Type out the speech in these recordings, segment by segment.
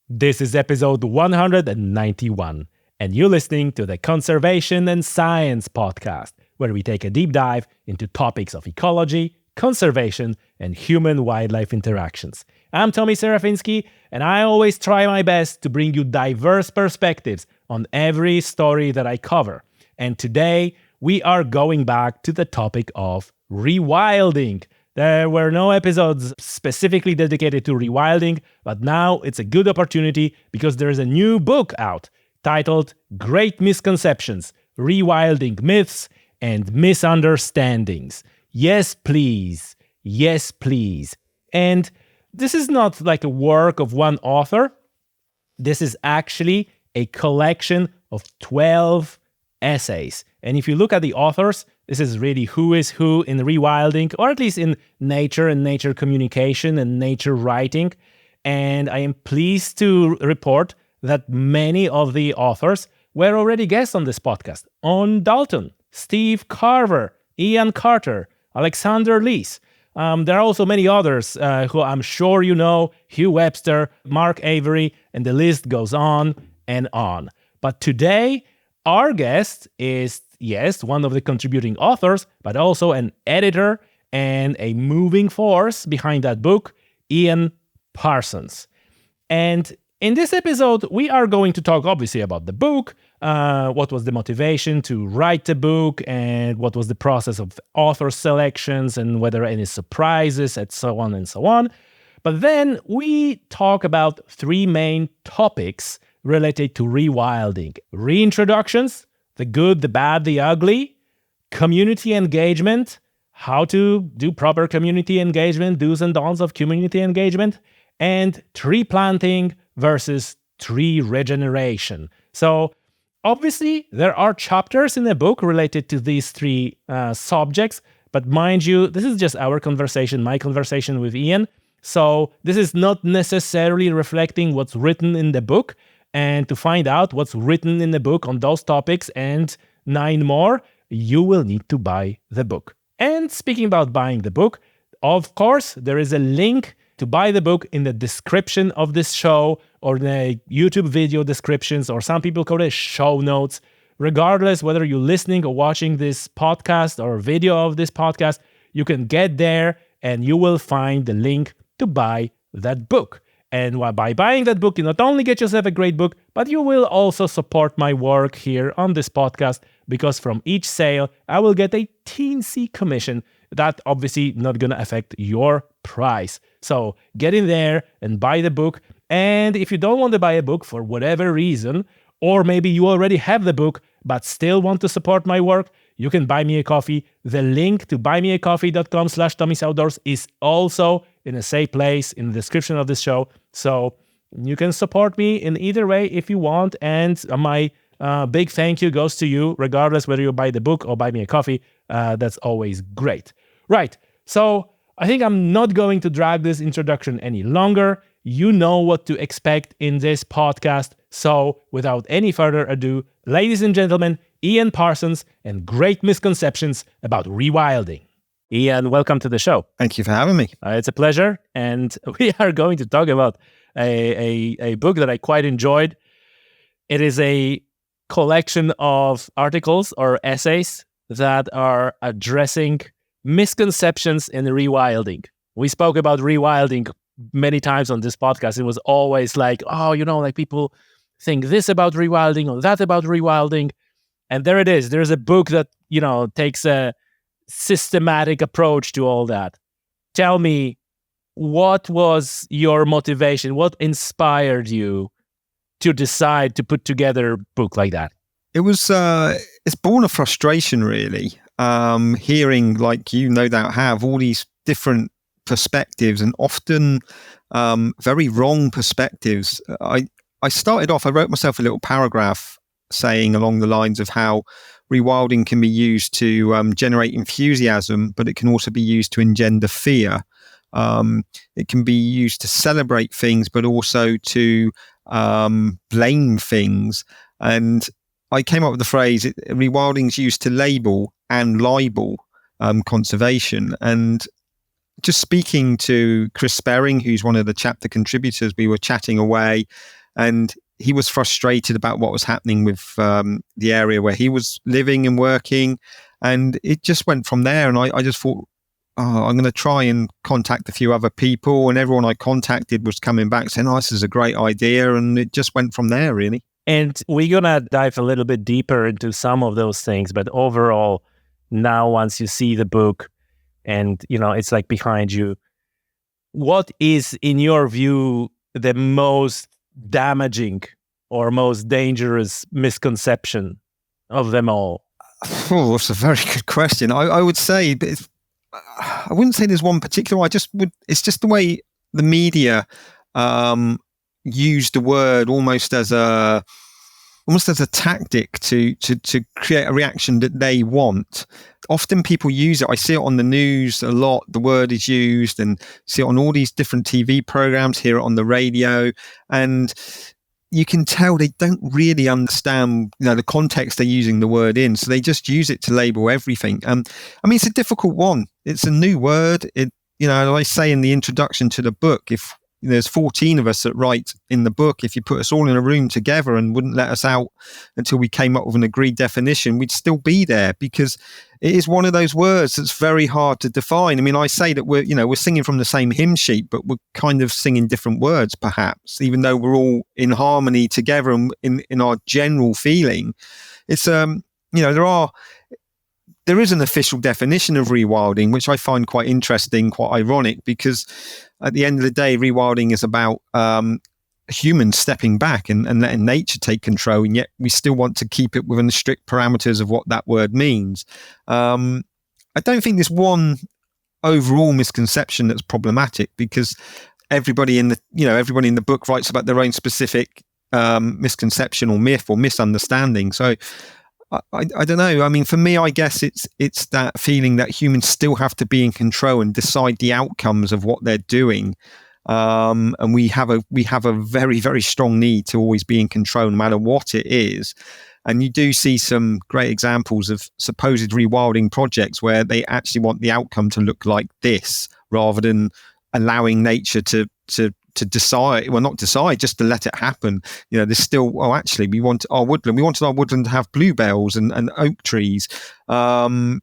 This is episode 191, and you're listening to the Conservation and Science podcast, where we take a deep dive into topics of ecology, conservation, and human-wildlife interactions. I'm Tommy Serafinsky, and I always try my best to bring you diverse perspectives on every story that I cover. And today, we are going back to the topic of rewilding. There were no episodes specifically dedicated to rewilding, but now it's a good opportunity because there is a new book out titled Great Misconceptions, Rewilding Myths and Misunderstandings. Yes, please. Yes, please. And this is not like a work of one author. This is actually a collection of 12 essays. And if you look at the authors, this is really who is who in rewilding, or at least in nature and nature communication and nature writing. And I am pleased to report that many of the authors were already guests on this podcast. On Dalton, Steve Carver, Ian Carter, Alexander Lees. There are also many others who I'm sure you know, Hugh Webster, Mark Avery, and the list goes on and on. But today, our guest is, yes, one of the contributing authors, but also an editor and a moving force behind that book, Ian Parsons. And in this episode, we are going to talk obviously about the book, what was the motivation to write the book, and what was the process of author selections, and whether any surprises, and so on and so on. But then we talk about three main topics related to rewilding: reintroductions, the good, the bad, the ugly; community engagement, how to do proper community engagement, do's and don'ts of community engagement; and tree planting versus tree regeneration. So obviously there are chapters in the book related to these three subjects, but mind you, this is just our conversation, my conversation with Ian. So this is not necessarily reflecting what's written in the book. And to find out what's written in the book on those topics and 9 more, you will need to buy the book. And speaking about buying the book, of course, there is a link to buy the book in the description of this show, or the YouTube video descriptions, or some people call it show notes. Regardless whether you're listening or watching this podcast or video of this podcast, you can get there and you will find the link to buy that book. And by buying that book, you not only get yourself a great book, but you will also support my work here on this podcast, because from each sale, I will get a teensy commission. That obviously not going to affect your price. So get in there and buy the book. And if you don't want to buy a book for whatever reason, or maybe you already have the book but still want to support my work, you can buy me a coffee. The link to buymeacoffee.com/Tommy'sOutdoors is also in a safe place in the description of this show. So you can support me in either way if you want. And my big thank you goes to you, regardless whether you buy the book or buy me a coffee. That's always great. Right. So I think I'm not going to drag this introduction any longer. You know what to expect in this podcast. So without any further ado, ladies and gentlemen, Ian Parsons and Great Misconceptions about Rewilding. Ian, welcome to the show. Thank you for having me. It's a pleasure. And we are going to talk about a book that I quite enjoyed. It is a collection of articles or essays that are addressing misconceptions in rewilding. We spoke about rewilding many times on this podcast. It was always like, like people think this about rewilding or that about rewilding. And there it is. There's a book that, takes a systematic approach to all that. Tell me, what was your motivation? What inspired you to decide to put together a book like that? It was, it's born of frustration, really. Hearing, like you no doubt have, all these different perspectives, and often very wrong perspectives. I wrote myself a little paragraph saying along the lines of how rewilding can be used to generate enthusiasm, but it can also be used to engender fear. It can be used to celebrate things, but also to blame things. And I came up with the phrase, rewilding is used to label and libel conservation. And just speaking to Chris Sperring, who's one of the chapter contributors, we were chatting away, and he was frustrated about what was happening with the area where he was living and working. And it just went from there. And I just thought, I'm going to try and contact a few other people. And everyone I contacted was coming back saying, this is a great idea. And it just went from there, really. And we're going to dive a little bit deeper into some of those things. But overall, now once you see the book and, it's like behind you, what is, in your view, the most damaging or most dangerous misconception of them all? Oh, that's a very good question. I would say, but I wouldn't say there's one particular. It's just the way the media use the word almost as a tactic to create a reaction that they want. Often people use it. I see it on the news a lot. The word is used, and see it on all these different TV programs, hear it on the radio, and you can tell they don't really understand, the context they're using the word in. So they just use it to label everything. It's a difficult one. It's a new word. I say in the introduction to the book, if there's 14 of us that write in the book, if you put us all in a room together and wouldn't let us out until we came up with an agreed definition, we'd still be there, because it is one of those words that's very hard to define. I say that we're singing from the same hymn sheet, but we're kind of singing different words, perhaps, even though we're all in harmony together and in our general feeling. It's there is an official definition of rewilding, which I find quite interesting, quite ironic, because at the end of the day, rewilding is about humans stepping back and letting nature take control, and yet we still want to keep it within the strict parameters of what that word means. I don't think there's one overall misconception that's problematic, because everybody in the book writes about their own specific misconception or myth or misunderstanding. So I don't know. For me, I guess it's that feeling that humans still have to be in control and decide the outcomes of what they're doing. And we have a very, very strong need to always be in control, no matter what it is. And you do see some great examples of supposed rewilding projects where they actually want the outcome to look like this, rather than allowing nature to decide, well, not decide, just to let it happen. There's still, actually, we wanted our woodland to have bluebells and oak trees, and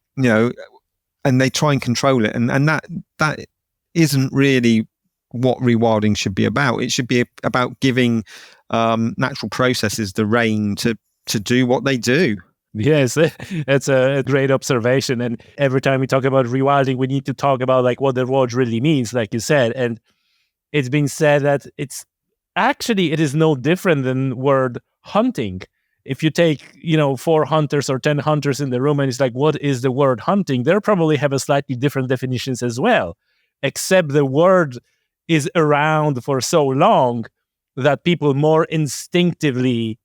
they try and control it. And that isn't really what rewilding should be about. It should be about giving natural processes the reign to do what they do. Yes, that's a great observation. And every time we talk about rewilding, we need to talk about what the word really means, like you said. And it's been said that it is no different than word hunting. If you take, 4 hunters or 10 hunters in the room and it's like, what is the word hunting? They'll probably have a slightly different definitions as well, except the word is around for so long that people more instinctively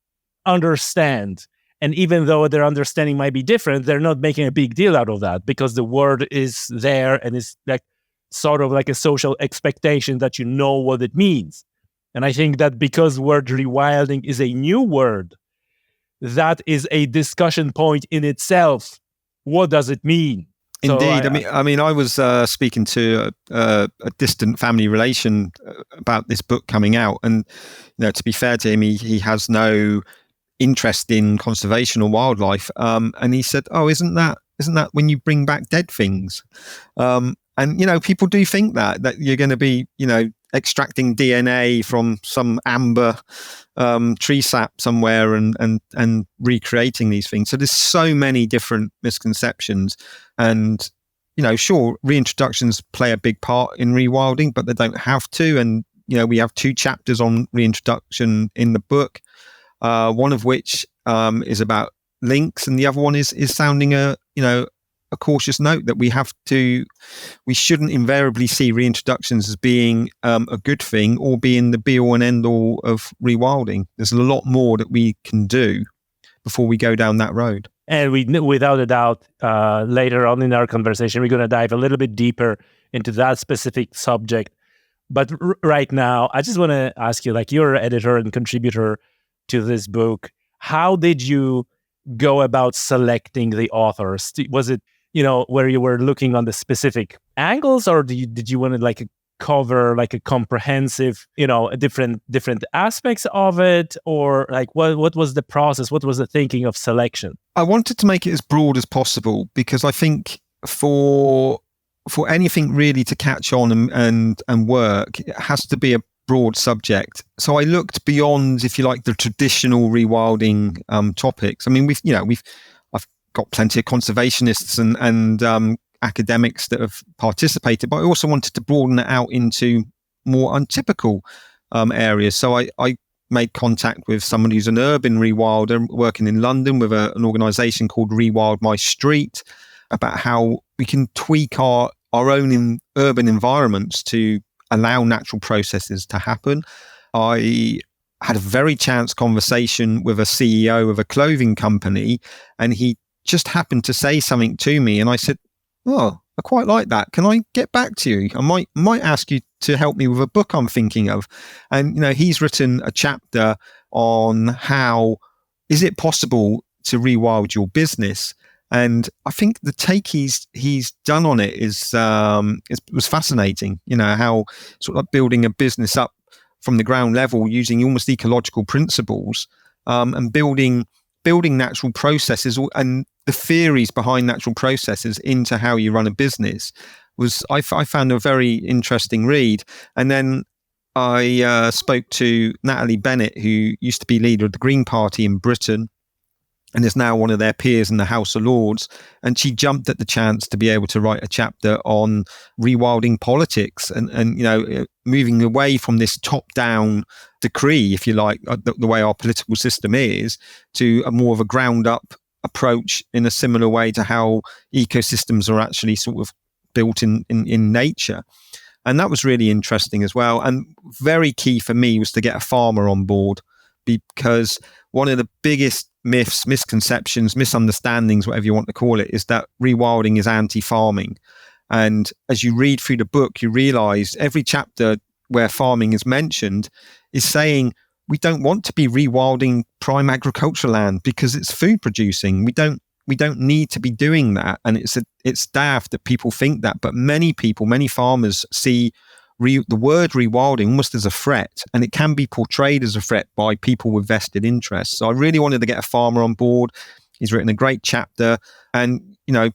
understand. And even though their understanding might be different, they're not making a big deal out of that, because the word is there and it's like sort of like a social expectation that you know what it means. And I think that because word rewilding is a new word, that is a discussion point in itself. What does it mean? Indeed. I was speaking to a distant family relation about this book coming out, and to be fair to him, he has no interest in conservation or wildlife, and he said, isn't that when you bring back dead things? And people do think that you're going to be extracting DNA from some amber tree sap somewhere and recreating these things. So there's so many different misconceptions, and sure, reintroductions play a big part in rewilding, but they don't have to. And we have 2 chapters on reintroduction in the book, one of which is about lynx, and the other one is sounding a cautious note that we shouldn't invariably see reintroductions as being a good thing or being the be all and end all of rewilding. There's a lot more that we can do before we go down that road. And without a doubt, later on in our conversation, we're going to dive a little bit deeper into that specific subject. But right now, I just want to ask you, you're an editor and contributor to this book. How did you go about selecting the authors? Was it where you were looking on the specific angles, or did you want to like cover like a comprehensive, different aspects of it, or like what was the process? What was the thinking of selection? I wanted to make it as broad as possible because I think for anything really to catch on and work, it has to be a broad subject. So I looked beyond, if you like, the traditional rewilding topics. I mean, I've got plenty of conservationists and academics that have participated, but I also wanted to broaden it out into more untypical areas. So I made contact with someone who's an urban rewilder working in London with an organisation called Rewild My Street, about how we can tweak our own urban environments to allow natural processes to happen. I had a very chance conversation with a CEO of a clothing company, and he just happened to say something to me, and I said, "Oh, I quite like that. Can I get back to you? I might ask you to help me with a book I'm thinking of." And he's written a chapter on how is it possible to rewild your business. And I think the take he's done on it was fascinating. How sort of like building a business up from the ground level using almost ecological principles, and building natural processes and the theories behind natural processes into how you run a business I found a very interesting read. And then I spoke to Natalie Bennett, who used to be leader of the Green Party in Britain and is now one of their peers in the House of Lords. And she jumped at the chance to be able to write a chapter on rewilding politics and moving away from this top-down decree, if you like, the way our political system is, to a more of a ground-up approach in a similar way to how ecosystems are actually sort of built in nature. And that was really interesting as well. And very key for me was to get a farmer on board, because one of the biggest myths, misconceptions, misunderstandings, whatever you want to call it, is that rewilding is anti-farming. And as you read through the book, you realize every chapter where farming is mentioned is saying we don't want to be rewilding prime agricultural land because it's food producing. We don't need to be doing that. And it's daft that people think that, but many farmers see the word rewilding almost as a threat, and it can be portrayed as a threat by people with vested interests. So I really wanted to get a farmer on board. He's written a great chapter, and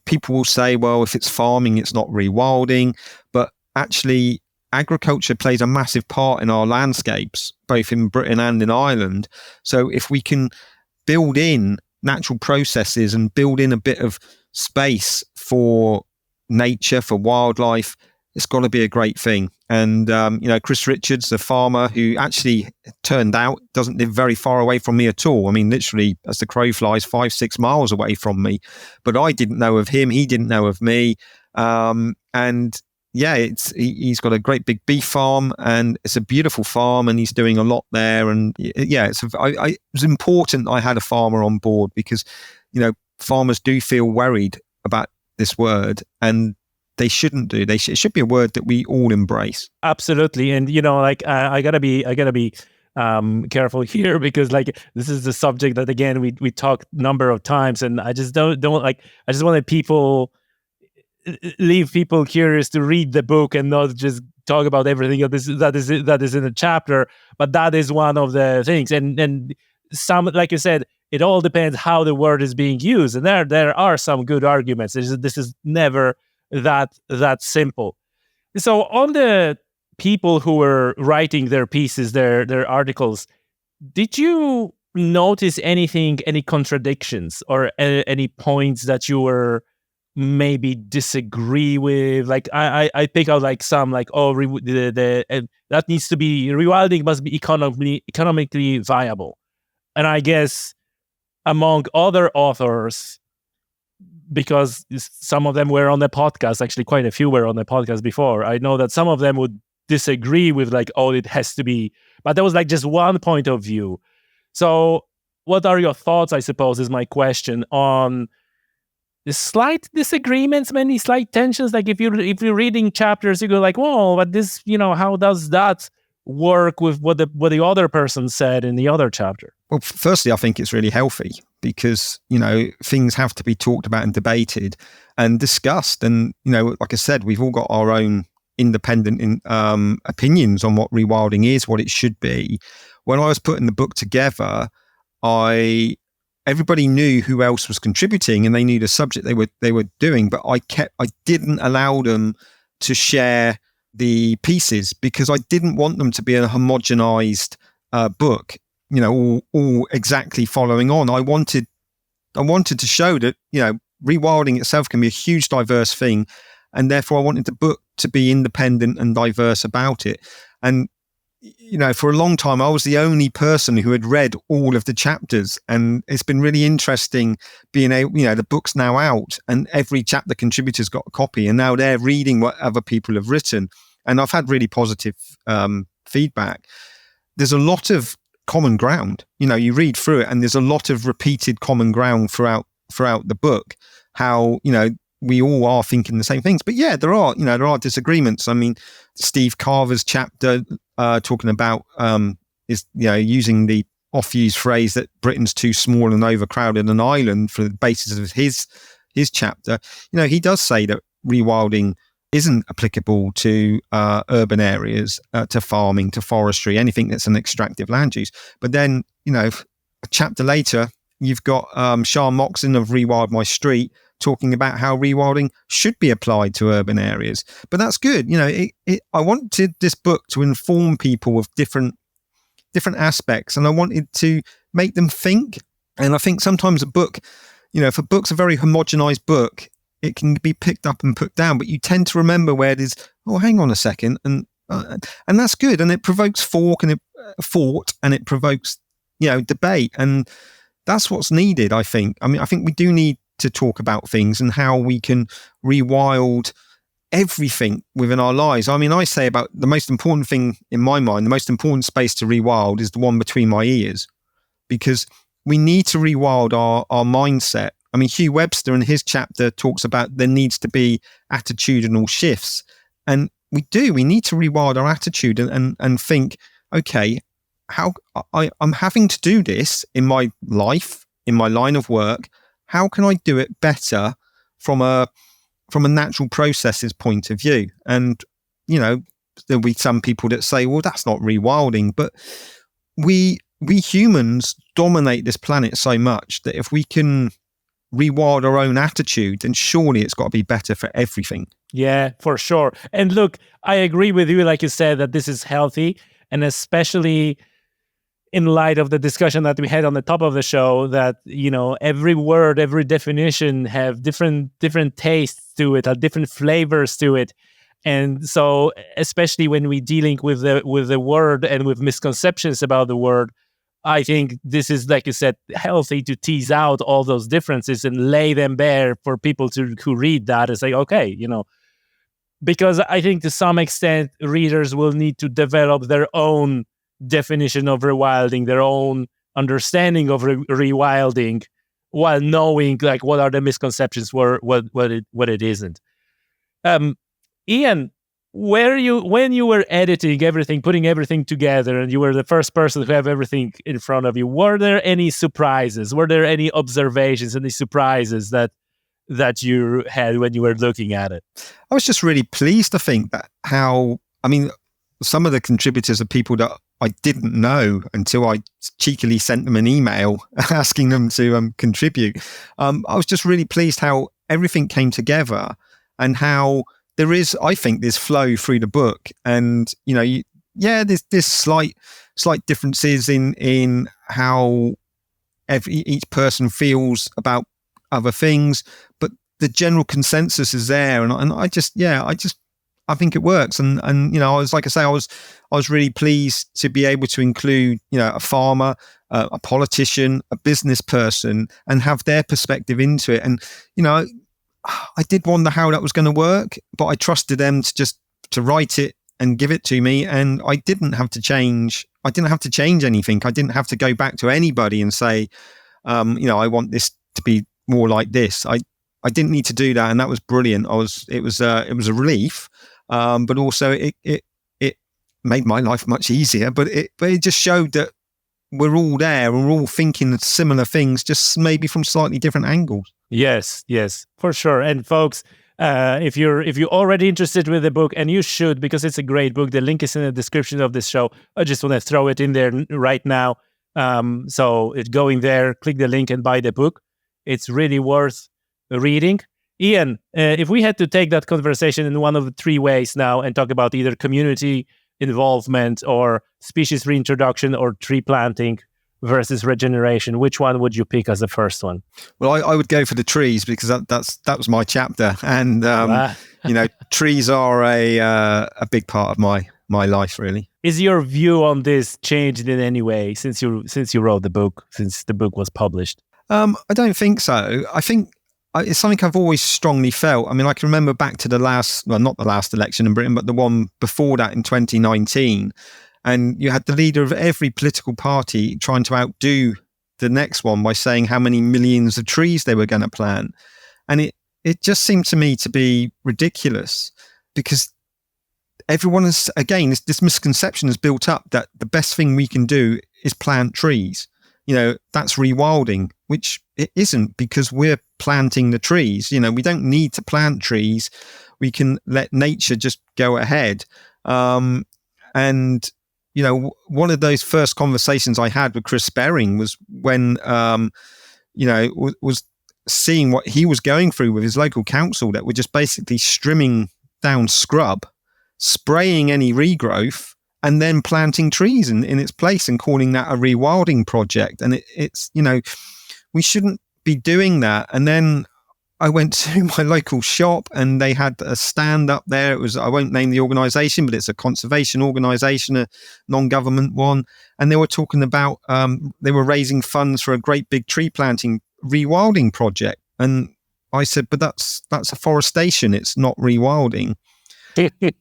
people will say, well, if it's farming, it's not rewilding, but actually agriculture plays a massive part in our landscapes, both in Britain and in Ireland. So if we can build in natural processes and build in a bit of space for nature, for wildlife, it's got to be a great thing. And, Chris Richards, the farmer who actually turned out doesn't live very far away from me at all. I mean, literally, as the crow flies, 5-6 miles away from me. But I didn't know of him. He didn't know of me. He's got a great big beef farm, and it's a beautiful farm, and he's doing a lot there. And it was important I had a farmer on board because, farmers do feel worried about this word, and they shouldn't do. It should be a word that we all embrace. Absolutely. And, I gotta be careful here, because this is the subject that, again, we talked a number of times, and I just don't I just wanted leave people curious to read the book and not just talk about everything that is in a chapter. But that is one of the things. And some, like you said, it all depends how the word is being used. And there are some good arguments. This is never that simple. So on the people who were writing their pieces, their articles, did you notice any contradictions or any points that you were maybe disagree with? I pick out some that needs to be, rewilding must be economically viable. And I guess among other authors, because some of them were on the podcast, actually quite a few were on the podcast before, I know that some of them would disagree with it has to be, but there was just one point of view. So what are your thoughts, I suppose, is my question, on the slight disagreements, many slight tensions? If you're reading chapters, you go whoa, but this, how does that work with what the other person said in the other chapter? Well, firstly, I think it's really healthy because, things have to be talked about and debated and discussed. And, like I said, we've all got our own independent opinions on what rewilding is, what it should be. When I was putting the book together, everybody knew who else was contributing and they knew the subject they were doing, but I didn't allow them to share the pieces because I didn't want them to be a homogenized book, all exactly following on. I wanted to show that, rewilding itself can be a huge diverse thing, and therefore I wanted the book to be independent and diverse about it. And for a long time, I was the only person who had read all of the chapters, and it's been really interesting being able, the book's now out, and every chapter contributor's got a copy, and now they're reading what other people have written, and I've had really positive feedback. There's a lot of common ground. You read through it, and there's a lot of repeated common ground throughout the book. How we all are thinking the same things, but there are disagreements. I mean, Steve Carver's chapter talking about is using the oft-used phrase that Britain's too small and overcrowded an island for the basis of his chapter. He does say that rewilding isn't applicable to urban areas, to farming, to forestry, anything that's an extractive land use. But then, a chapter later, you've got Sean Moxon of Rewild My Street talking about how rewilding should be applied to urban areas. But that's good. I wanted this book to inform people of different aspects, and I wanted to make them think. And I think sometimes a book, if a book's a very homogenized book, it can be picked up and put down, but you tend to remember where it is. Oh, hang on a second. And that's good. And it provokes thought, and it provokes, debate. And that's what's needed, I think. I mean, I think we do need to talk about things and how we can rewild everything within our lives. I mean, I say about the most important thing in my mind, the most important space to rewild is the one between my ears, because we need to rewild our mindset. I mean, Hugh Webster in his chapter talks about there needs to be attitudinal shifts. And we need to rewild our attitude and think, okay, how I'm having to do this in my life, in my line of work. How can I do it better from a natural processes point of view? And, there'll be some people that say, well, that's not rewilding, but we humans dominate this planet so much that if we can rewild our own attitude, then surely it's got to be better for everything. Yeah, for sure. And look, I agree with you, like you said, that this is healthy, and especially in light of the discussion that we had on the top of the show, that every word, every definition have different tastes to it, different flavors to it. And so, especially when we're dealing with the word and with misconceptions about the word, I think this is, like you said, healthy to tease out all those differences and lay them bare for people who read that and say, okay, because I think to some extent readers will need to develop their own definition of rewilding, their own understanding of rewilding, while knowing like what are the misconceptions, what it isn't. Ian, when you were editing everything, putting everything together, and you were the first person to have everything in front of you, were there any surprises? Were there any observations, any surprises that you had when you were looking at it? I was just really pleased to think that some of the contributors are people that I didn't know until I cheekily sent them an email asking them to contribute. I was just really pleased how everything came together, and how there is, I think, this flow through the book. And, there's slight differences in how each person feels about other things, but the general consensus is there. And I think it works. And I was really pleased to be able to include, a farmer, a politician, a business person, and have their perspective into it. And, I did wonder how that was going to work, but I trusted them to write it and give it to me. And I didn't have to change anything. I didn't have to go back to anybody and say, I want this to be more like this. I didn't need to do that. And that was brilliant. It was a relief. But also it made my life much easier, but it just showed that we're all there and we're all thinking similar things, just maybe from slightly different angles. Yes, for sure. And folks, if you're already interested with the book, and you should, because it's a great book, the link is in the description of this show. I just want to throw it in there right now. So go in there, click the link and buy the book. It's really worth reading. Ian, if we had to take that conversation in one of the three ways now and talk about either community involvement or species reintroduction or tree planting versus regeneration, which one would you pick as the first one? Well, I would go for the trees, because that was my chapter, and trees are a big part of my life, really. Is your view on this changed in any way since you wrote the book, since the book was published? I don't think so. I think it's something I've always strongly felt. I mean, I can remember back to not the last election in Britain, but the one before that in 2019. And you had the leader of every political party trying to outdo the next one by saying how many millions of trees they were going to plant. And it just seemed to me to be ridiculous, because everyone is, again, this misconception is built up that the best thing we can do is plant trees. That's rewilding, which it isn't, because we're planting the trees. We don't need to plant trees. We can let nature just go ahead. One of those first conversations I had with Chris Berring was when, was seeing what he was going through with his local council, that were just basically strimming down scrub, spraying any regrowth, and then planting trees in its place and calling that a rewilding project. And it's we shouldn't be doing that. And then I went to my local shop and they had a stand up there. It was, I won't name the organisation, but it's a conservation organisation, a non-government one. And they were talking about, they were raising funds for a great big tree planting rewilding project. And I said, but that's afforestation. It's not rewilding.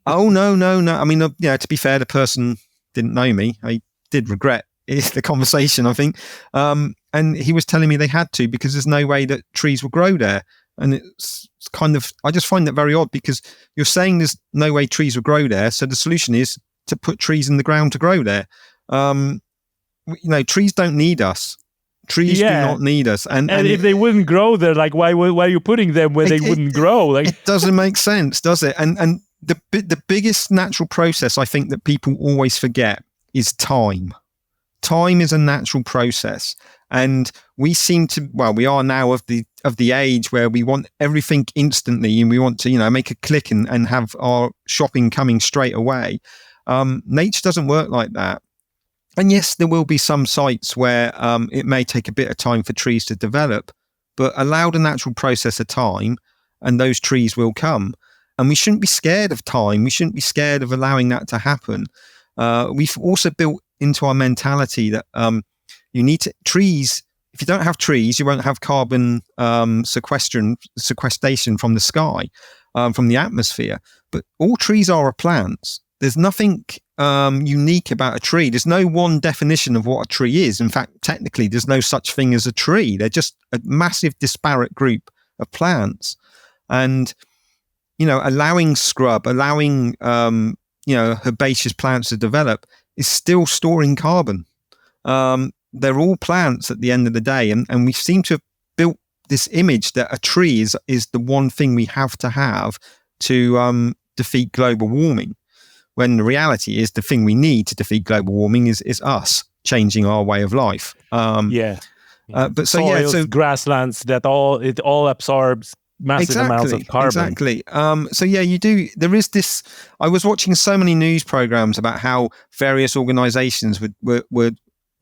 Oh, no. I mean, to be fair, the person didn't know me. I did regret the conversation, I think. And he was telling me they had to, because there's no way that trees will grow there. And it's kind of, I just find that very odd, because you're saying there's no way trees will grow there. So the solution is to put trees in the ground to grow there. Trees don't need us. Trees do not need us. And if they wouldn't grow there, like why are you putting them where they wouldn't grow? Like, it doesn't make sense, does it? And the biggest natural process I think that people always forget is time. Time is a natural process. And we are now of the age where we want everything instantly, and we want to, make a click and have our shopping coming straight away. Nature doesn't work like that. And yes, there will be some sites where it may take a bit of time for trees to develop, but allow the natural process of time and those trees will come. And we shouldn't be scared of time. We shouldn't be scared of allowing that to happen. We've also built into our mentality that you need trees. If you don't have trees, you won't have carbon sequestration from the sky, from the atmosphere. But all trees are plants. There's nothing unique about a tree. There's no one definition of what a tree is. In fact, technically, there's no such thing as a tree. They're just a massive disparate group of plants. And, allowing scrub, allowing, herbaceous plants to develop is still storing carbon. They're all plants at the end of the day. And we seem to have built this image that a tree is the one thing we have to defeat global warming, when the reality is the thing we need to defeat global warming is us changing our way of life. But so grasslands, it all absorbs massive amounts of carbon. Exactly. You do. There is this. I was watching so many news programs about how various organisations were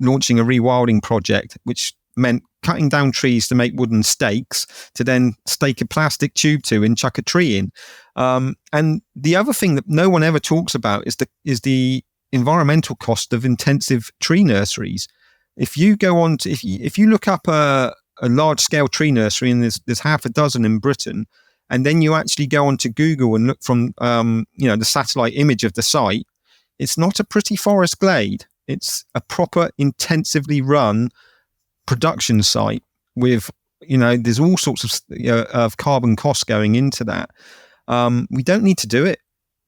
launching a rewilding project, which meant cutting down trees to make wooden stakes to then stake a plastic tube to and chuck a tree in. And the other thing that no one ever talks about is the environmental cost of intensive tree nurseries. If you go on to, if you look up a large scale tree nursery, and there's half a dozen in Britain, and then you actually go onto Google and look from the satellite image of the site, it's not a pretty forest glade. It's a proper intensively run production site with, there's all sorts of carbon costs going into that. We don't need to do it.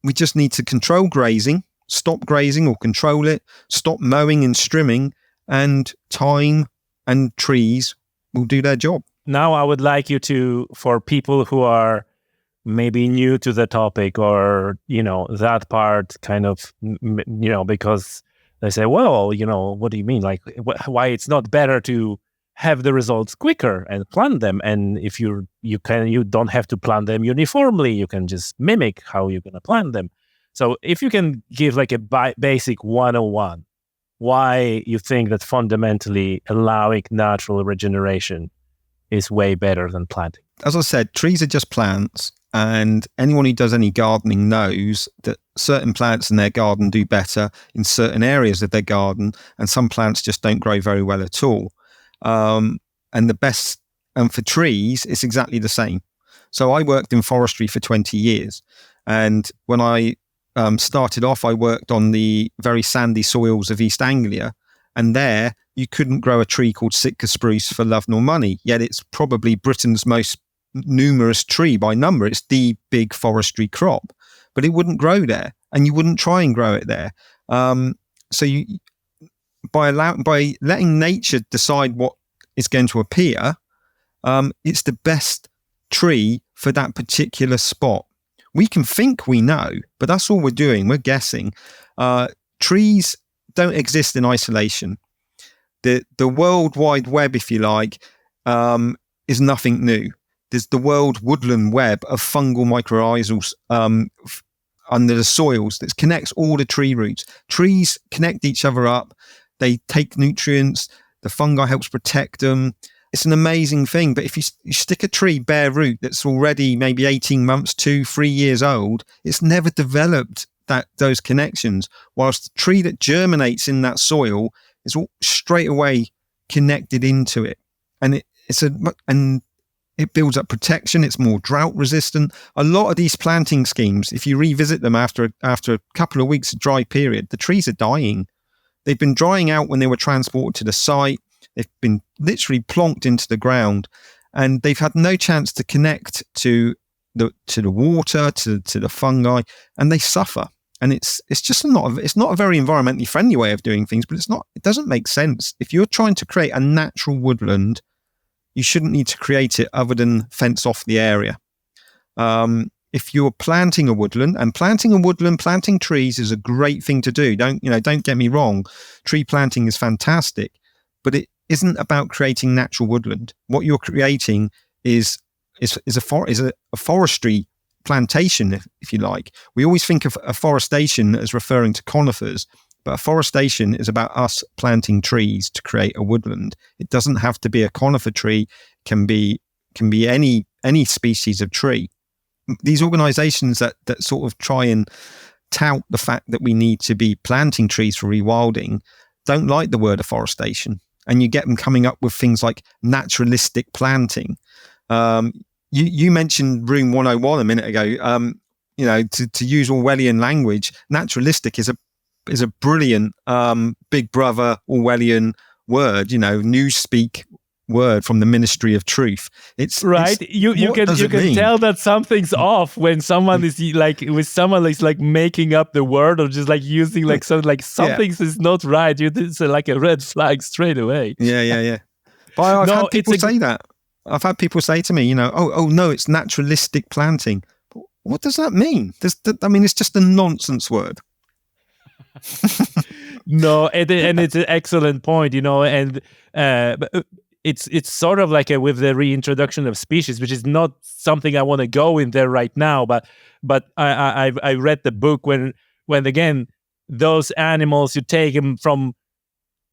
We just need to control grazing, stop grazing or control it, stop mowing and strimming, and time and trees will do their job. Now I would like you to, for people who are maybe new to the topic, or, that part kind of, because they say, well, what do you mean? Like, why it's not better to have the results quicker and plan them? And if you don't have to plan them uniformly, you can just mimic how you're going to plan them. So if you can give like a basic 101, why you think that fundamentally allowing natural regeneration is way better than planting. As I said, trees are just plants, and anyone who does any gardening knows that certain plants in their garden do better in certain areas of their garden, and some plants just don't grow very well at all. And for trees, it's exactly the same. So I worked in forestry for 20 years, and when I started off, I worked on the very sandy soils of East Anglia, and there you couldn't grow a tree called Sitka spruce for love nor money, yet it's probably Britain's most numerous tree by number. It's the big forestry crop, but it wouldn't grow there, and you wouldn't try and grow it there. So by letting nature decide what is going to appear, it's the best tree for that particular spot. We can think we know, but that's all we're doing. We're guessing. Trees don't exist in isolation. The World Wide Web, if you like, is nothing new. There's the World Woodland Web of fungal mycorrhizals under the soils that connects all the tree roots. Trees connect each other up. They take nutrients. The fungi helps protect them. It's an amazing thing. But if you stick a tree bare root that's already maybe 18 months, 2-3 years old, it's never developed those connections. Whilst the tree that germinates in that soil is all straight away connected into it, and it builds up protection. It's more drought resistant. A lot of these planting schemes, if you revisit them after a couple of weeks of dry period, the trees are dying. They've been drying out when they were transported to the site. They've been literally plonked into the ground, and they've had no chance to connect to the water, to the fungi, and they suffer. And it's not a very environmentally friendly way of doing things, but it doesn't make sense. If you're trying to create a natural woodland, you shouldn't need to create it other than fence off the area. If you're planting a woodland, planting trees is a great thing to do. Don't get me wrong. Tree planting is fantastic, but it isn't about creating natural woodland. What you're creating is a forestry plantation, if you like. We always think of afforestation as referring to conifers, but afforestation is about us planting trees to create a woodland. It doesn't have to be a conifer tree. It can be any species of tree. These organizations that sort of try and tout the fact that we need to be planting trees for rewilding don't like the word afforestation. And you get them coming up with things like naturalistic planting. You mentioned Room 101 a minute ago. To use Orwellian language, naturalistic is a brilliant Big Brother Orwellian word. Newspeak word from the Ministry of Truth. It's right. You can tell that something's off when someone is like making up the word, or just like using like something is not right. It's like a red flag straight away. Yeah. But I've had people say that. I've had people say to me, oh no, it's naturalistic planting. But what does that mean? It's just a nonsense word. No, and it's an excellent point, and it's sort of like with the reintroduction of species, which is not something I want to go in there right now. But I read the book when again those animals, you take them from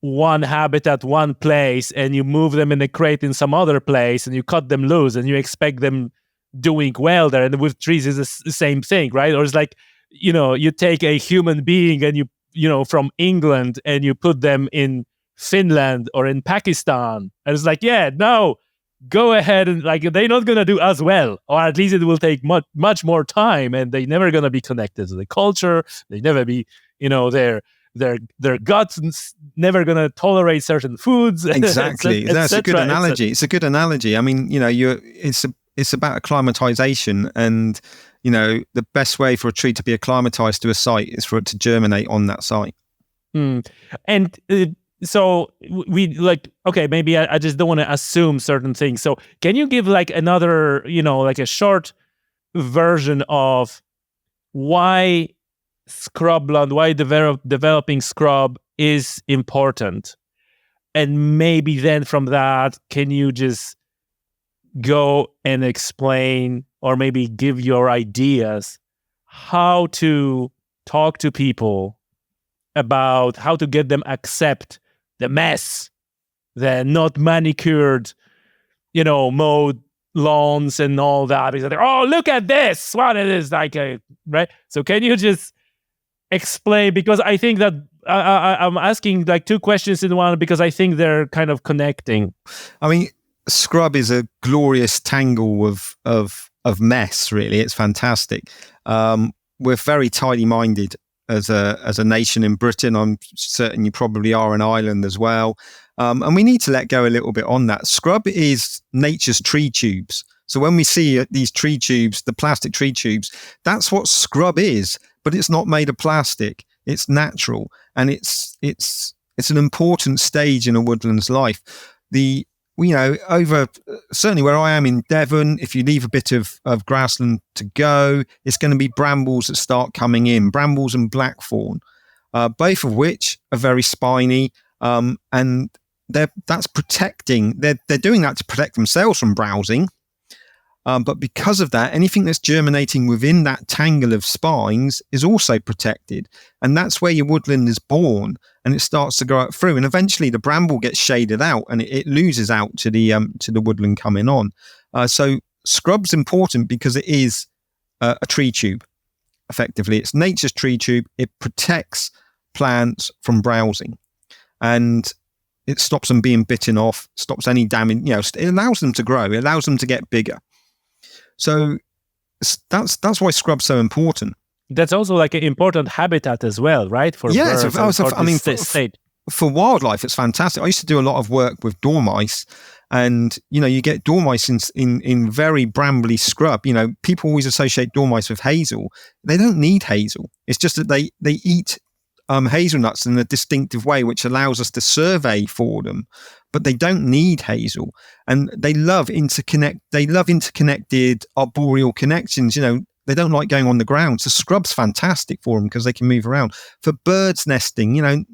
one habitat, one place, and you move them in a crate in some other place, and you cut them loose, and you expect them doing well there. And with trees, it's the same thing, right? Or it's like, you take a human being and you from England, and you put them in Finland or in Pakistan, and it's like, no, go ahead, and like they're not gonna do as well, or at least it will take much more time, and they're never gonna be connected to the culture. They never be, their guts never going to tolerate certain foods. Exactly. That's a good analogy. It's a good analogy. It's about acclimatization, and the best way for a tree to be acclimatized to a site is for it to germinate on that site. And so we like, okay, maybe I just don't want to assume certain things. So can you give like another, like a short version of why scrubland, why developing scrub is important? And maybe then from that, can you just go and explain or maybe give your ideas how to talk to people about how to get them accept the mess, the not manicured, mowed lawns and all that, because they're, oh, look at this, what it is like, right? So can you just explain, because I think that I'm asking like two questions in one, because I think they're kind of connecting. I mean, scrub is a glorious tangle of mess. Really, it's fantastic. We're very tidy-minded as a nation in Britain. I'm certain you probably are in Ireland as well. And we need to let go a little bit on that. Scrub is nature's tree tubes. So when we see these tree tubes, the plastic tree tubes, that's what scrub is. But it's not made of plastic. It's natural, and it's an important stage in a woodland's life. Over certainly where I am in Devon, if you leave a bit of grassland to go, it's going to be brambles that start coming in, brambles and blackthorn, both of which are very spiny, and that's protecting. They're doing that to protect themselves from browsing. But because of that, anything that's germinating within that tangle of spines is also protected. And that's where your woodland is born, and it starts to grow out through. And eventually the bramble gets shaded out, and it loses out to the woodland coming on. So scrub's important because it is a tree tube, effectively. It's nature's tree tube. It protects plants from browsing. And it stops them being bitten off, stops any damage. It allows them to grow. It allows them to get bigger. So that's why scrub's so important. That's also like an important habitat as well, right? For birds. For wildlife, it's fantastic. I used to do a lot of work with dormice, and you get dormice in very brambly scrub. People always associate dormice with hazel. They don't need hazel. It's just that they eat hazelnuts in a distinctive way, which allows us to survey for them. But they don't need hazel, and they love interconnected arboreal connections. They don't like going on the ground. So scrub's fantastic for them because they can move around. For birds nesting, I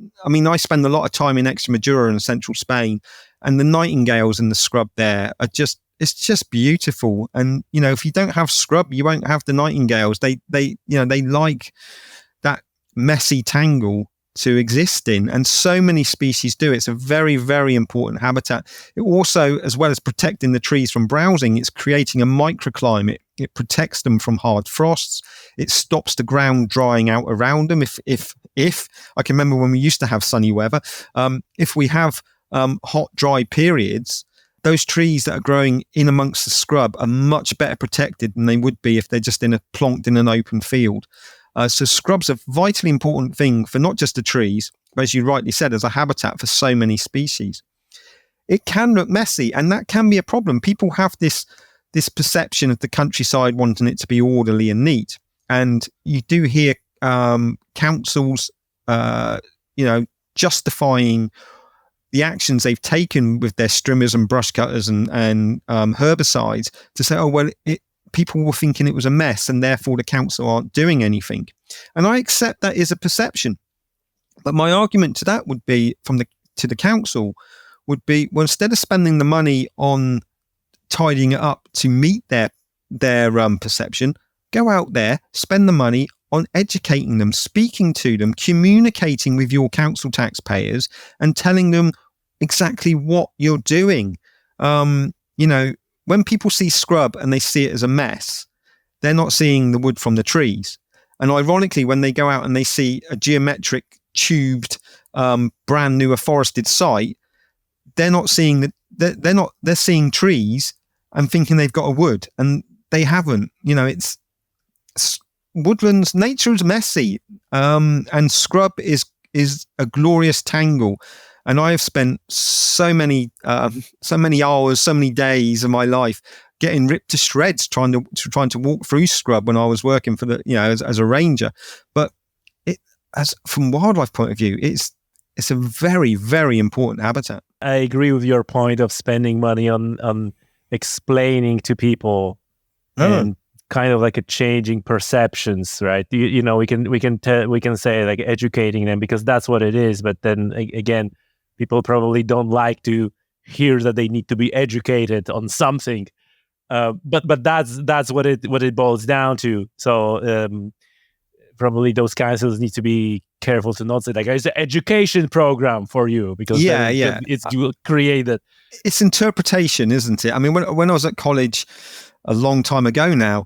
spend a lot of time in Extremadura and central Spain, and the nightingales in the scrub there it's just beautiful. And if you don't have scrub, you won't have the nightingales. They like that messy tangle to exist in, and so many species do. It's a very, very important habitat. It also, as well as protecting the trees from browsing, it's creating a microclimate. It protects them from hard frosts. It stops the ground drying out around them. If I can remember when we used to have sunny weather, if we have hot, dry periods, those trees that are growing in amongst the scrub are much better protected than they would be if they're just plonked in an open field. So scrub's a vitally important thing for not just the trees, but as you rightly said, as a habitat for so many species. It can look messy, and that can be a problem. People have this perception of the countryside wanting it to be orderly and neat. And you do hear councils, justifying the actions they've taken with their strimmers and brush cutters and herbicides to say, oh, well, people were thinking it was a mess and therefore the council aren't doing anything. And I accept that is a perception. But my argument to that would be, to the council, would be, well, instead of spending the money on tidying it up to meet their perception, go out there, spend the money on educating them, speaking to them, communicating with your council taxpayers and telling them exactly what you're doing. When people see scrub and they see it as a mess, they're not seeing the wood from the trees. And ironically, when they go out and they see a geometric, tubed, brand new afforested site, they're not seeing they're seeing trees and thinking they've got a wood, and they haven't. It's woodlands. Nature is messy, and scrub is a glorious tangle. And I have spent so many hours, so many days of my life getting ripped to shreds trying to walk through scrub when I was working for as a ranger. But from wildlife point of view, it's a very, very important habitat. I agree with your point of spending money on explaining to people and kind of like a changing perceptions, right? You know, we can say like educating them, because that's what it is. But then again, people probably don't like to hear that they need to be educated on something. But that's what it boils down to. So probably those councils need to be careful to not say like it's an education program for you, because it's you create that. It's interpretation, isn't it? I mean, when I was at college a long time ago now,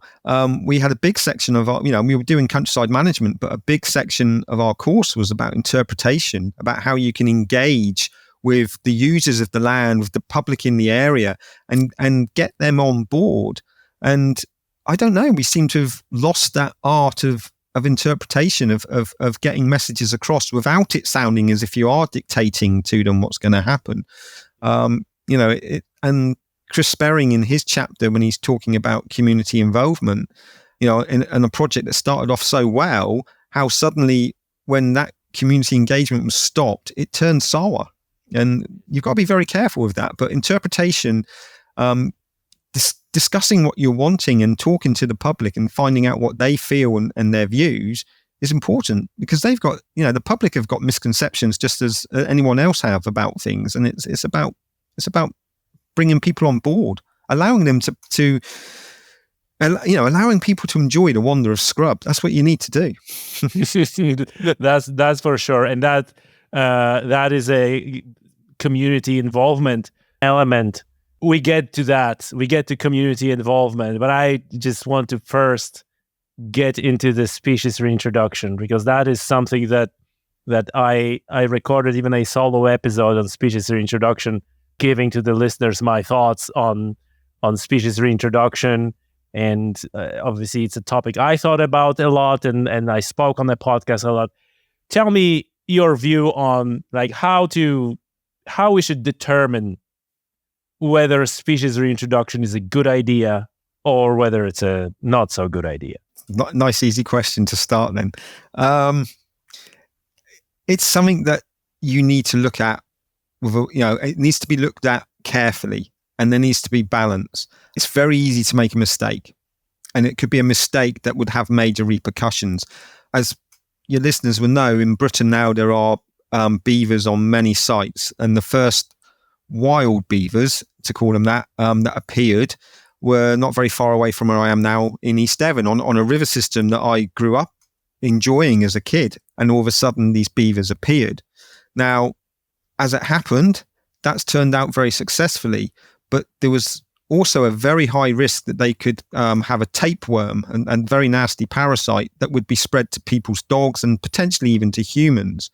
we had a big section of our, we were doing countryside management, but a big section of our course was about interpretation, about how you can engage with the users of the land, with the public in the area, and get them on board. And I don't know, we seem to have lost that art of interpretation, of getting messages across without it sounding as if you are dictating to them what's going to happen. And Chris Sperring in his chapter, when he's talking about community involvement, in a project that started off so well, how suddenly when that community engagement was stopped, it turned sour. And you've got to be very careful with that. But interpretation, discussing what you're wanting and talking to the public and finding out what they feel and their views is important, because they've got, the public have got misconceptions just as anyone else have about things. And it's about bringing people on board, allowing them to allowing people to enjoy the wonder of scrub. That's what you need to do. That's for sure. And that is a community involvement element. We get to that. We get to community involvement, but I just want to first get into the species reintroduction, because that is something that I recorded even a solo episode on species reintroduction, giving to the listeners my thoughts on species reintroduction. And obviously it's a topic I thought about a lot, and I spoke on the podcast a lot. Tell me your view on like how we should determine whether species reintroduction is a good idea or whether it's a not so good idea. Nice, easy question to start then. It's something that you need to look at it needs to be looked at carefully, and there needs to be balance. It's very easy to make a mistake, and it could be a mistake that would have major repercussions. As your listeners will know, in Britain now there are beavers on many sites, and the first wild beavers, to call them that appeared were not very far away from where I am now in East Devon, on a river system that I grew up enjoying as a kid. And all of a sudden these beavers appeared. Now, as it happened, that's turned out very successfully, but there was also a very high risk that they could have a tapeworm and very nasty parasite that would be spread to people's dogs and potentially even to humans.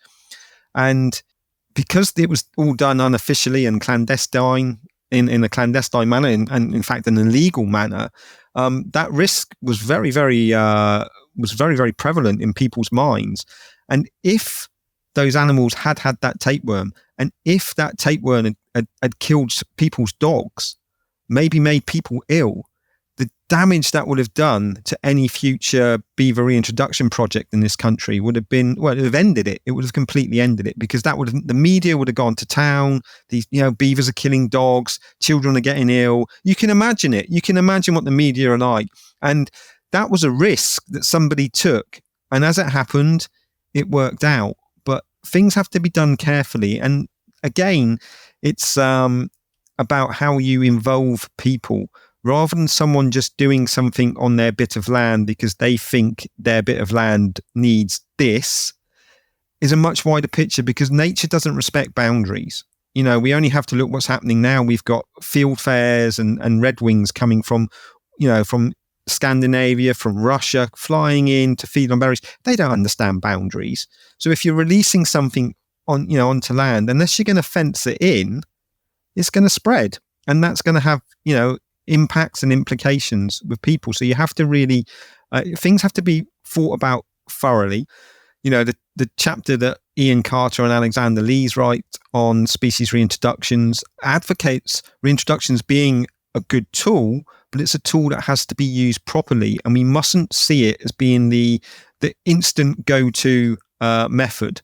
And because it was all done unofficially and clandestine, in a clandestine manner, and in fact an illegal manner, that risk was very, very prevalent in people's minds. And if those animals had that tapeworm, and if that tapeworm had killed people's dogs, maybe made people ill, the damage that would have done to any future beaver reintroduction project in this country would have been, well, it would have ended it. It would have completely ended it, because the media would have gone to town. These, beavers are killing dogs, children are getting ill. You can imagine it. You can imagine what the media are like. And that was a risk that somebody took. And as it happened, it worked out. But things have to be done carefully. And again, it's about how you involve people, rather than someone just doing something on their bit of land because they think their bit of land needs this, is a much wider picture, because nature doesn't respect boundaries. We only have to look what's happening now. We've got field fares and redwings coming from Scandinavia, from Russia, flying in to feed on berries. They don't understand boundaries. So if you're releasing something onto land, unless you're going to fence it in, it's going to spread, and that's going to have, impacts and implications with people. So you have to really, things have to be thought about thoroughly. The chapter that Ian Carter and Alexander Lees write on species reintroductions advocates reintroductions being a good tool, but it's a tool that has to be used properly, and we mustn't see it as being the instant go-to method.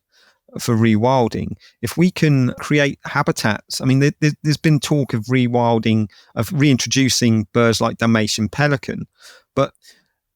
for rewilding. If we can create habitats, I mean, there's been talk of rewilding, of reintroducing birds like Dalmatian pelican, but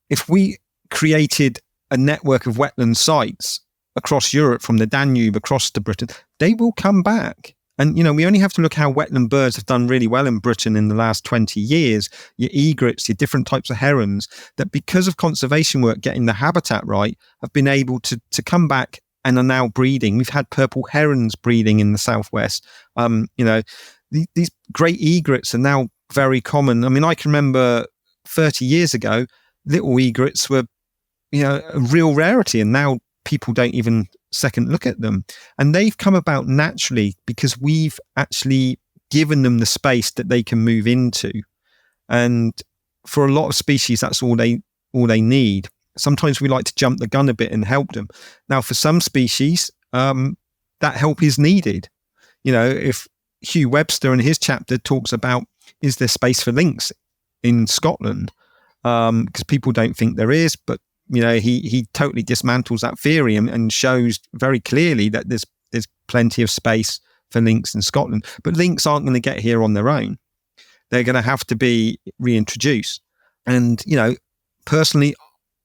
if we created a network of wetland sites across Europe, from the Danube across to Britain, they will come back. And, we only have to look how wetland birds have done really well in Britain in the last 20 years, your egrets, your different types of herons, that because of conservation work, getting the habitat right, have been able to come back and are now breeding. We've had purple herons breeding in the southwest. These great egrets are now very common. I mean, I can remember 30 years ago, little egrets were, a real rarity, and now people don't even second look at them. And they've come about naturally because we've actually given them the space that they can move into. And for a lot of species, that's all they need. Sometimes we like to jump the gun a bit and help them. Now, for some species, that help is needed. If Hugh Webster in his chapter talks about, is there space for lynx in Scotland? Because people don't think there is, but he totally dismantles that theory and shows very clearly that there's plenty of space for lynx in Scotland. But lynx aren't going to get here on their own. They're going to have to be reintroduced. And, personally,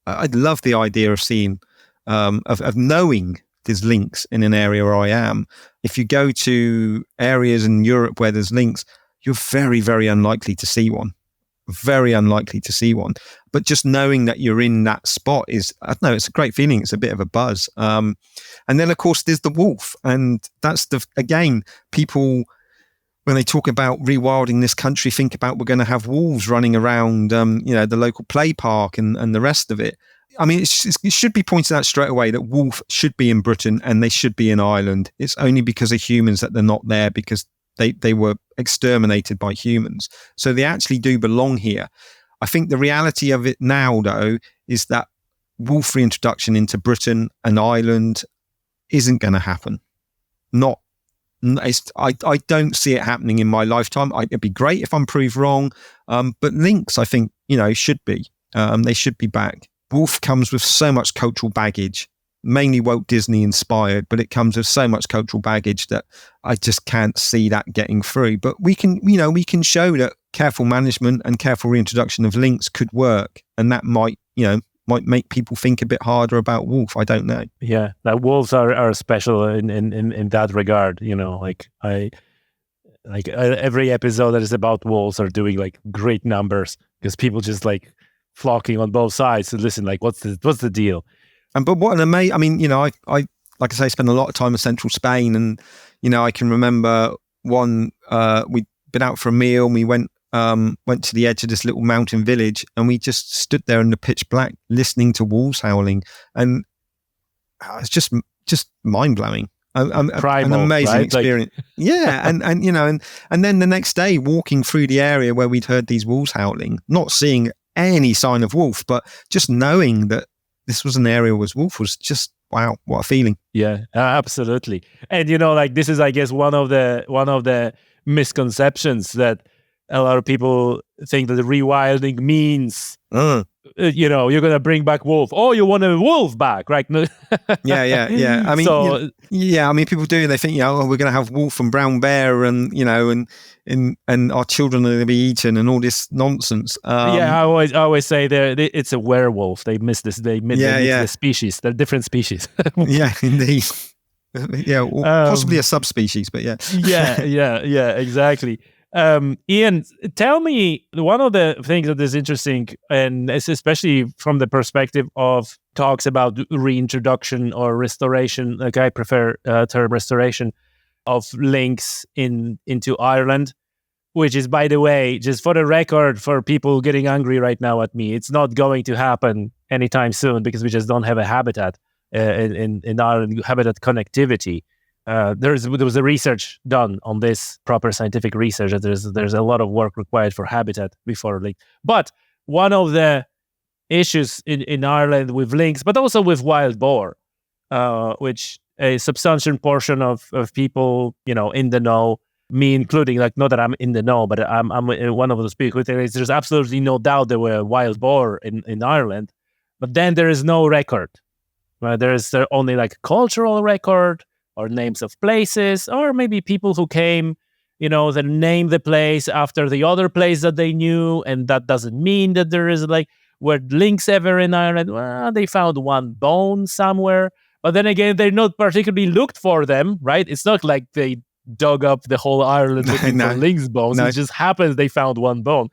I'd love the idea of seeing, of knowing there's lynx in an area where I am. If you go to areas in Europe where there's lynx, you're very, very unlikely to see one. Very unlikely to see one. But just knowing that you're in that spot is, I don't know, it's a great feeling. It's a bit of a buzz. And then, of course, there's the wolf. And that's again, people, when they talk about rewilding this country, think about we're going to have wolves running around, the local play park and the rest of it. I mean, it should be pointed out straight away that wolf should be in Britain and they should be in Ireland. It's only because of humans that they're not there, because they were exterminated by humans. So they actually do belong here. I think the reality of it now, though, is that wolf reintroduction into Britain and Ireland isn't going to happen. I don't see it happening in my lifetime. It'd be great if I'm proved wrong. But lynx, I think, should be. They should be back. Wolf comes with so much cultural baggage, mainly Walt Disney inspired, but it comes with so much cultural baggage that I just can't see that getting through. But we can show that careful management and careful reintroduction of lynx could work, and that might make people think a bit harder about wolf. I don't know. Yeah, that wolves are special in that regard. Every episode that is about wolves are doing like great numbers because people just like flocking on both sides to listen. Like, what's the deal? But what an amazing, I mean, I like I say, spend a lot of time in central Spain, and, I can remember we'd been out for a meal and we went to the edge of this little mountain village, and we just stood there in the pitch black listening to wolves howling, and it's just mind blowing. Primal, an amazing right? Experience. Yeah. And then the next day walking through the area where we'd heard these wolves howling, not seeing any sign of wolf, but just knowing that this was an area where wolf was just, wow, what a feeling. Yeah, absolutely. And this is, I guess, one of the misconceptions that a lot of people think that the rewilding means you're going to bring back wolf. Oh, you want a wolf back, right? Yeah. I mean, people do. They think, we're going to have wolf and brown bear, and and our children are going to be eaten, and all this nonsense. I always say it's a werewolf. They miss this. They miss the species. They're different species. Yeah, indeed. Yeah, possibly a subspecies, but yeah. yeah, exactly. Ian, tell me, one of the things that is interesting, and it's especially from the perspective of talks about reintroduction or restoration, like I prefer term restoration, of lynx into Ireland, which is, by the way, just for the record, for people getting angry right now at me, it's not going to happen anytime soon because we just don't have a habitat in Ireland, habitat connectivity. There was a research done on this, proper scientific research, that there's a lot of work required for habitat before lynx. But one of the issues in Ireland with lynx, but also with wild boar, which a substantial portion of people, in the know, me including, like, not that I'm in the know, but I'm one of those people who thinks there's absolutely no doubt there were wild boar in Ireland, but then there is no record. Right? There only like cultural record or names of places, or maybe people who came, that name the place after the other place that they knew, and that doesn't mean that there is were lynx ever in Ireland. Well, they found one bone somewhere, but then again, they're not particularly looked for them, right? It's not like they dug up the whole Ireland looking for lynx bones. It just happens they found one bone.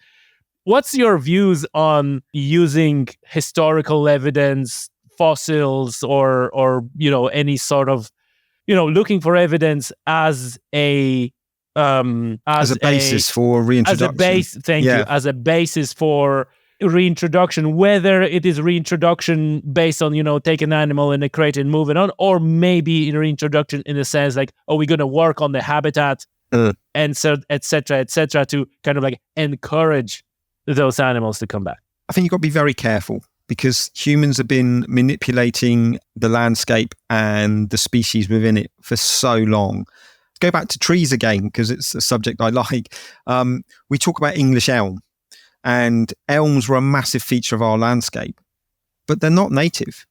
What's your views on using historical evidence, fossils, or any sort of looking for evidence as a basis for reintroduction? As a basis for reintroduction, whether it is reintroduction based on take an animal in a crate and move it on, or maybe reintroduction in the sense we're going to work on the habitat and so etc to kind of encourage those animals to come back. I think you've got to be very careful, because humans have been manipulating the landscape and the species within it for so long. Go back to trees again, because it's a subject I like. We talk about English elm, and elms were a massive feature of our landscape, but they're not native.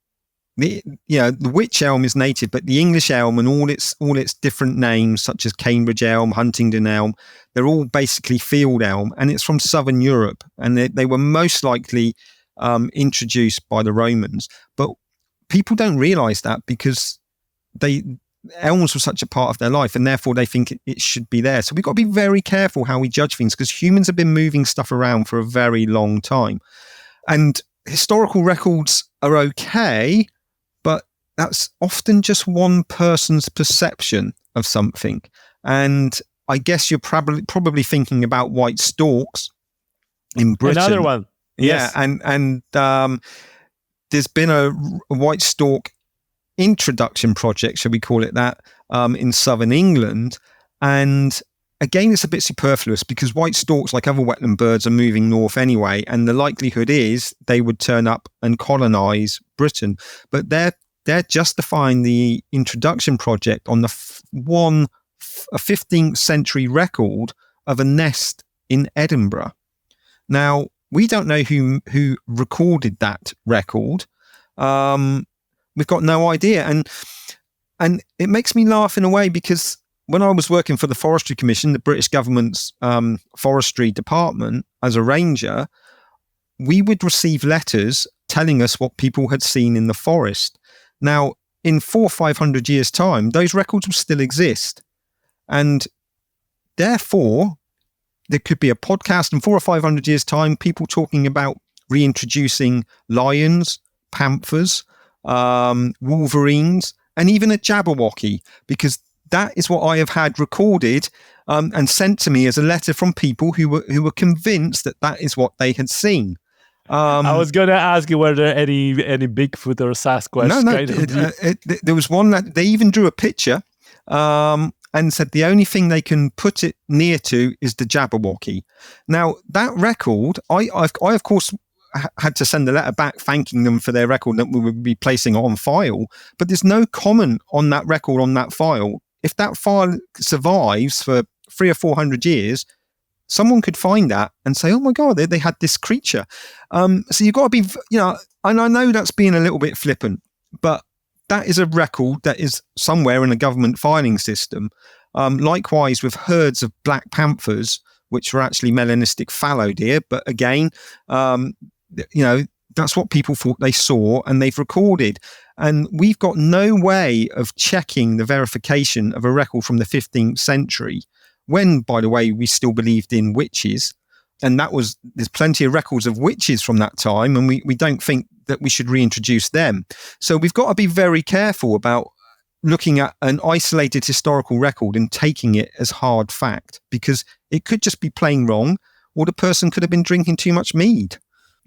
The wych elm is native, but the English elm and all its different names, such as Cambridge elm, Huntingdon elm, they're all basically field elm, and it's from southern Europe, and they were most likely introduced by the Romans. But people don't realise that, because elms were such a part of their life, and therefore they think it should be there. So we've got to be very careful how we judge things, because humans have been moving stuff around for a very long time. And historical records are okay, but that's often just one person's perception of something. And I guess you're probably thinking about white storks in Britain. Another one. Yeah, yes. and there's been a white stork introduction project, shall we call it that, in southern England. And again, it's a bit superfluous, because white storks, like other wetland birds, are moving north anyway, and the likelihood is they would turn up and colonize Britain. But they're justifying the introduction project on a 15th century record of a nest in Edinburgh. Now, we don't know who recorded that record. We've got no idea. And it makes me laugh in a way, because when I was working for the Forestry Commission, the British government's forestry department, as a ranger, we would receive letters telling us what people had seen in the forest. Now, in 400 or 500 years' time, those records will still exist. And therefore, there could be a podcast in 400 or 500 years' time, people talking about reintroducing lions, panthers, wolverines, and even a Jabberwocky, because that is what I have had recorded and sent to me as a letter from people who were convinced that is what they had seen. I was going to ask you whether any Bigfoot or Sasquatch. No. There was one that they even drew a picture and said the only thing they can put it near to is the Jabberwocky. Now, that record, I of course had to send a letter back thanking them for their record that we would be placing it on file, but there's no comment on that record on that file. If that file survives for 300 or 400 years, someone could find that and say, oh my God, they had this creature. So you've got to be, and I know that's being a little bit flippant, but that is a record that is somewhere in a government filing system. Likewise with herds of black panthers, which were actually melanistic fallow deer. But again, that's what people thought they saw, and they've recorded. And we've got no way of checking the verification of a record from the 15th century, when, by the way, we still believed in witches. And there's plenty of records of witches from that time, and we don't think that we should reintroduce them. So we've got to be very careful about looking at an isolated historical record and taking it as hard fact, because it could just be plain wrong, or the person could have been drinking too much mead.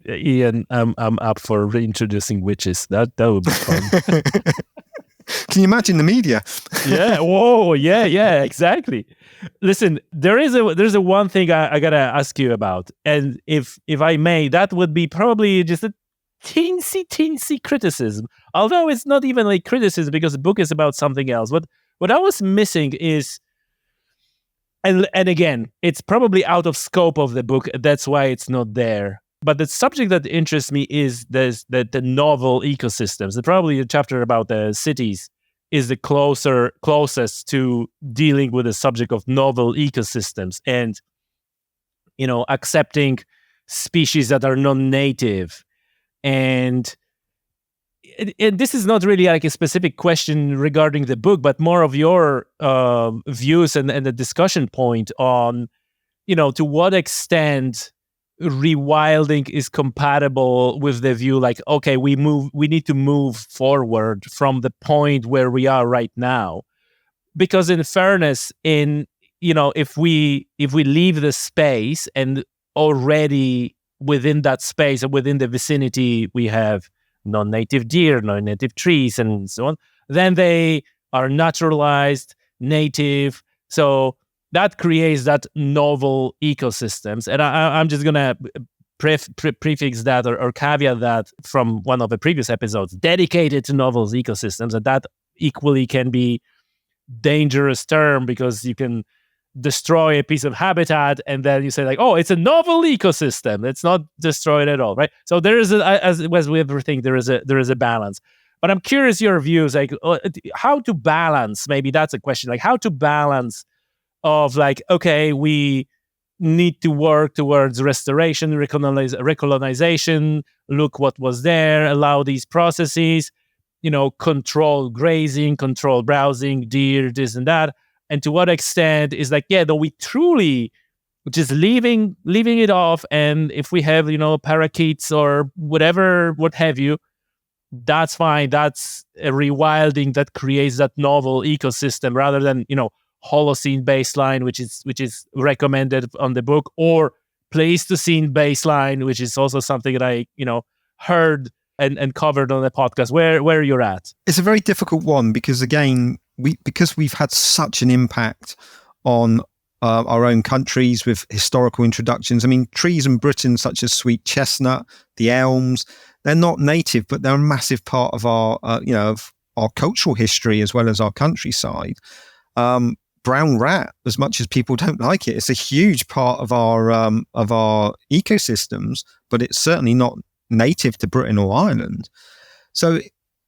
Ian, I'm up for reintroducing witches. That would be fun. Can you imagine the media? Yeah. Whoa. Yeah. Exactly. Listen, there's a one thing I gotta ask you about, and if I may, that would be probably just a teensy criticism. Although it's not even like criticism, because the book is about something else. What I was missing is, and again, it's probably out of scope of the book. That's why it's not there. But the subject that interests me is the novel ecosystems. There's probably a chapter about the cities is the closest to dealing with the subject of novel ecosystems and, accepting species that are non-native. And this is not really like a specific question regarding the book, but more of your views and the discussion point on, to what extent rewilding is compatible with the view like, okay, we need to move forward from the point where we are right now. Because in fairness, if we leave the space and already within that space or within the vicinity we have non-native deer, non-native trees, and so on, then they are naturalized, native. So that creates that novel ecosystems. And I'm just going to prefix that or caveat that from one of the previous episodes, dedicated to novel ecosystems. And that equally can be dangerous term because you can destroy a piece of habitat and then you say like, oh, it's a novel ecosystem. It's not destroyed at all, right? So there is as with everything, there is a balance. But I'm curious your views, like how to balance. Maybe that's a question, like how to balance of like, okay, we need to work towards restoration, recolonization. Look what was there. Allow these processes. Control grazing, control browsing, deer, this and that. And to what extent is like, yeah, though we truly just leaving it off. And if we have, parakeets or whatever, what have you, that's fine. That's a rewilding that creates that novel ecosystem rather than, Holocene baseline, which is recommended on the book, or Pleistocene baseline, which is also something that I, heard and covered on the podcast. Where you're at? It's a very difficult one because again, because we've had such an impact on our own countries with historical introductions. I mean, trees in Britain such as sweet chestnut, the elms, they're not native, but they're a massive part of our of our cultural history as well as our countryside. Brown rat, as much as people don't like it, it's a huge part of our ecosystems, but it's certainly not native to Britain or Ireland. So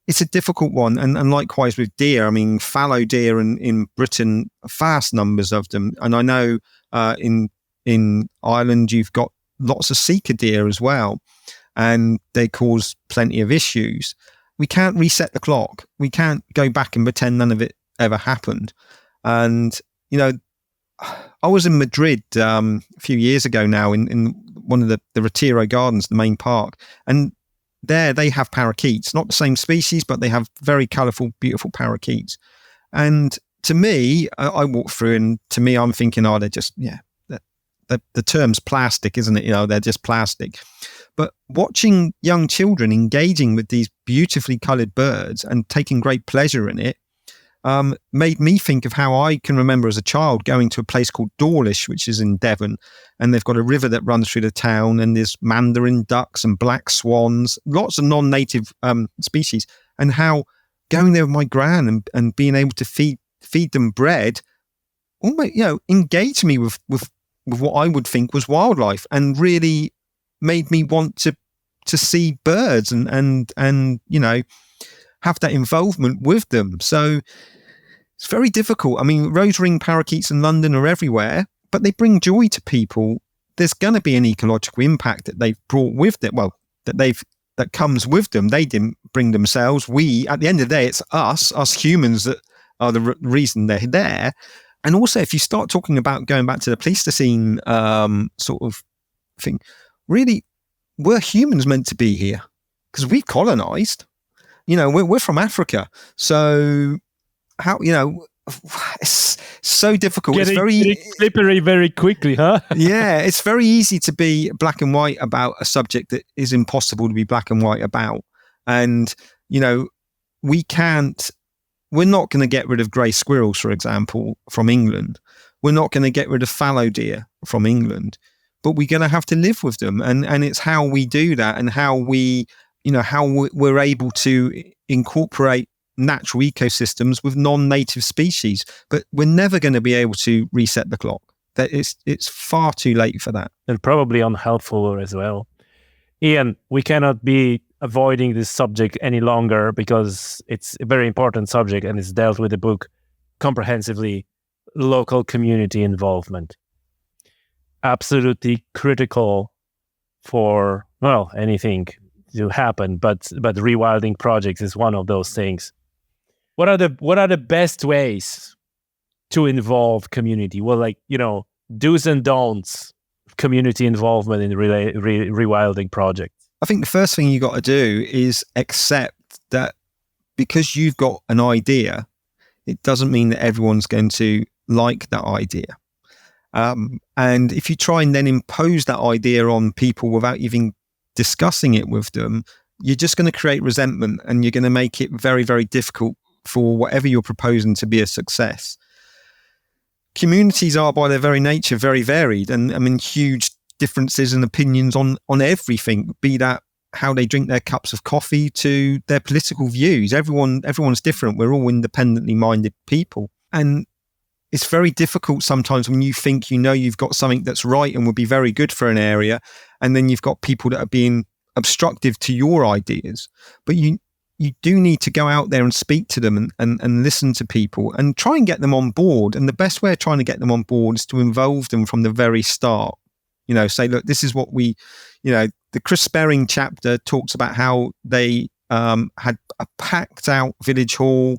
it's a difficult one. And likewise with deer, I mean, fallow deer in Britain, vast numbers of them. And I know in Ireland, you've got lots of seeker deer as well, and they cause plenty of issues. We can't reset the clock. We can't go back and pretend none of it ever happened. And, I was in Madrid a few years ago now in one of the Retiro Gardens, the main park. And there they have parakeets, not the same species, but they have very colourful, beautiful parakeets. And to me, I walk through and to me, I'm thinking, they're just, the term's plastic, isn't it? They're just plastic. But watching young children engaging with these beautifully coloured birds and taking great pleasure in it, made me think of how I can remember as a child going to a place called Dawlish, which is in Devon, and they've got a river that runs through the town, and there's mandarin ducks and black swans, lots of non-native species, and how going there with my gran and being able to feed them bread, almost engaged me with what I would think was wildlife, and really made me want to see birds and have that involvement with them. So it's very difficult. I mean, rose-ring parakeets in London are everywhere, but they bring joy to people. There's going to be an ecological impact that they've brought with them. Well, that comes with them. They didn't bring themselves. We, at the end of the day, it's us humans that are the reason they're there. And also, if you start talking about going back to the Pleistocene sort of thing, really, were humans meant to be here? Because we've colonized. We're from Africa, so how it's so difficult. Getting slippery very quickly, huh? Yeah, it's very easy to be black and white about a subject that is impossible to be black and white about. And we're not going to get rid of grey squirrels, for example, from England. We're not going to get rid of fallow deer from England, but we're going to have to live with them. And it's how we do that and how we're able to incorporate natural ecosystems with non-native species. But we're never going to be able to reset the clock. That it's far too late for that. And probably unhelpful as well. Ian, we cannot be avoiding this subject any longer because it's a very important subject and it's dealt with the book comprehensively. Local community involvement. Absolutely critical for, well, anything to happen, but rewilding projects is one of those things. What are the best ways to involve community? Well, like, do's and don'ts community involvement in rewilding projects. I think the first thing you got to do is accept that because you've got an idea, it doesn't mean that everyone's going to like that idea. And if you try and then impose that idea on people without even discussing it with them, you're just going to create resentment and you're going to make it very, very difficult for whatever you're proposing to be a success. Communities are by their very nature very varied, and I mean huge differences and opinions on everything, be that how they drink their cups of coffee to their political views. Everyone's different. We're all independently minded people. And it's very difficult sometimes when you think you've got something that's right and would be very good for an area, and then you've got people that are being obstructive to your ideas. But you do need to go out there and speak to them and listen to people and try and get them on board. And the best way of trying to get them on board is to involve them from the very start. Say, look, this is what the Chris Sperring chapter talks about how they had a packed out village hall,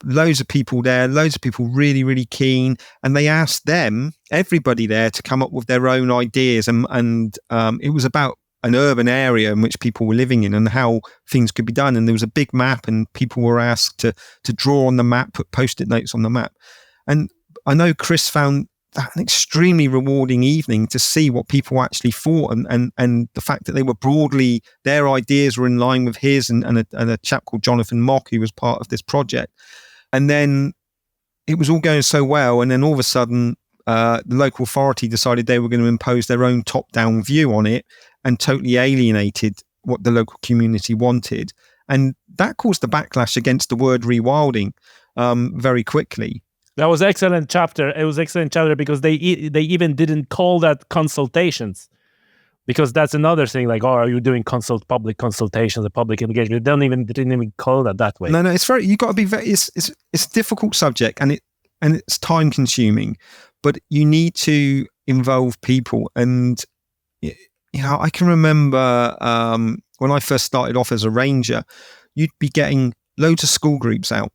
loads of people there, loads of people really, really keen. And they asked everybody there to come up with their own ideas. And it was about an urban area in which people were living in and how things could be done. And there was a big map and people were asked to draw on the map, put Post-it notes on the map. And I know Chris found that an extremely rewarding evening to see what people actually thought and the fact that they were their ideas were in line with his and a chap called Jonathan Mock, who was part of this project. And then it was all going so well. And then all of a sudden, the local authority decided they were going to impose their own top-down view on it and totally alienated what the local community wanted. And that caused the backlash against the word rewilding very quickly. That was excellent chapter. It was excellent chapter because they even didn't call that consultations, because that's another thing. Like, are you doing public consultations, a public engagement? They didn't even call that way. No, it's you got to be very. It's a difficult subject and it's time consuming, but you need to involve people. And I can remember when I first started off as a ranger, you'd be getting loads of school groups out.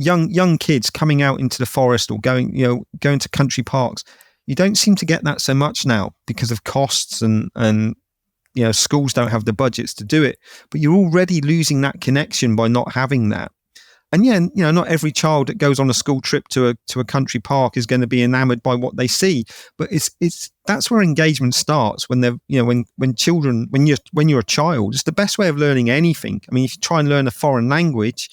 Young kids coming out into the forest or going to country parks. You don't seem to get that so much now because of costs and schools don't have the budgets to do it. But you're already losing that connection by not having that. And not every child that goes on a school trip to a country park is going to be enamored by what they see. But that's where engagement starts when they're when you're a child. It's the best way of learning anything. I mean, if you try and learn a foreign language,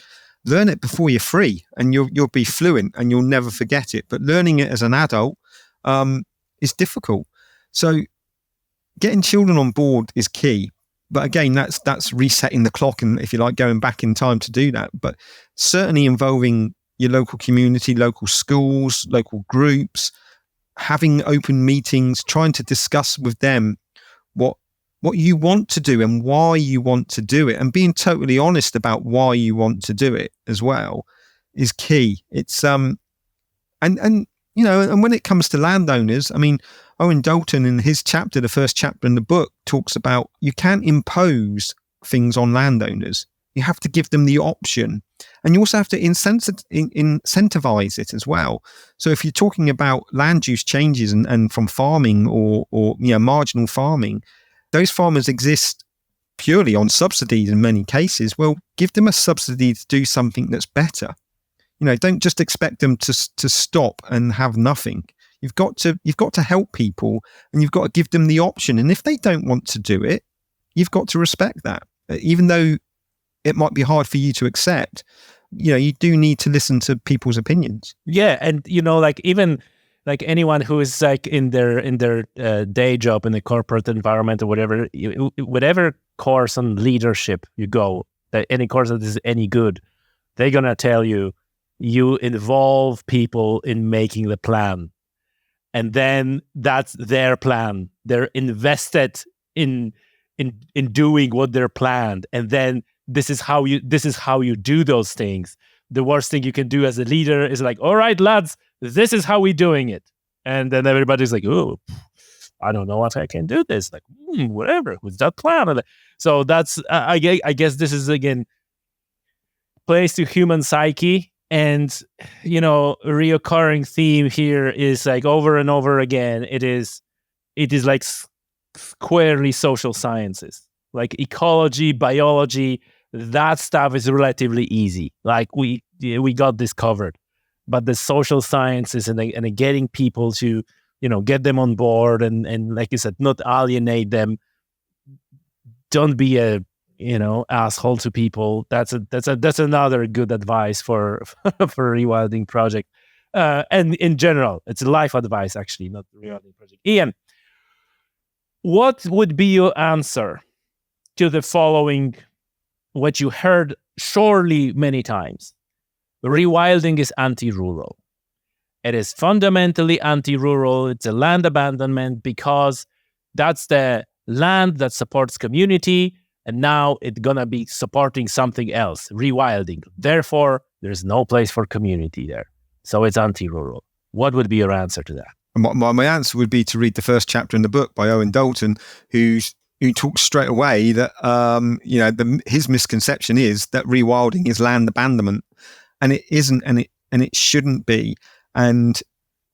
learn it before you're free and you'll be fluent and you'll never forget it. But learning it as an adult is difficult. So getting children on board is key. But again, that's resetting the clock and, if you like, going back in time to do that. But certainly involving your local community, local schools, local groups, having open meetings, trying to discuss with them what you want to do and why you want to do it, and being totally honest about why you want to do it as well is key. It's and when it comes to landowners, I mean, Owen Dalton in his chapter, the first chapter in the book, talks about you can't impose things on landowners. You have to give them the option, and you also have to incentivize it as well. So if you're talking about land use changes and from farming or marginal farming, those farmers exist purely on subsidies in many cases. Well, give them a subsidy to do something that's better. Don't just expect them to stop and have nothing. You've got to help people, and you've got to give them the option. And if they don't want to do it, you've got to respect that, even though it might be hard for you to accept. You do need to listen to people's opinions. Yeah, and even like anyone who is like in their day job in the corporate environment or whatever course on leadership you go, that any course that is any good, they're gonna tell you involve people in making the plan, and then that's their plan. They're invested in in doing what they're planned, and then this is how you do those things. The worst thing you can do as a leader is like, all right, lads, this is how we're doing it. And then everybody's like, oh, I don't know if I can do this. Like, whatever, what's that plan? So that's, I guess this is, again, plays to human psyche. And, a reoccurring theme here is like over and over again, it is like squarely social sciences, like ecology, biology. That stuff is relatively easy. Like we got this covered. But the social sciences and getting people to, get them on board and like you said, not alienate them. Don't be a, asshole to people. That's another good advice for for a rewilding project. And in general, it's life advice, actually, not the rewilding project. Ian, what would be your answer to the following, what you heard surely many times? Rewilding is anti-rural. It is fundamentally anti-rural. It's a land abandonment because that's the land that supports community, and now it's going to be supporting something else, rewilding. Therefore, there's no place for community there. So it's anti-rural. What would be your answer to that? My answer would be to read the first chapter in the book by Owen Dalton, who talks straight away that his misconception is that rewilding is land abandonment. And it isn't, and it shouldn't be. And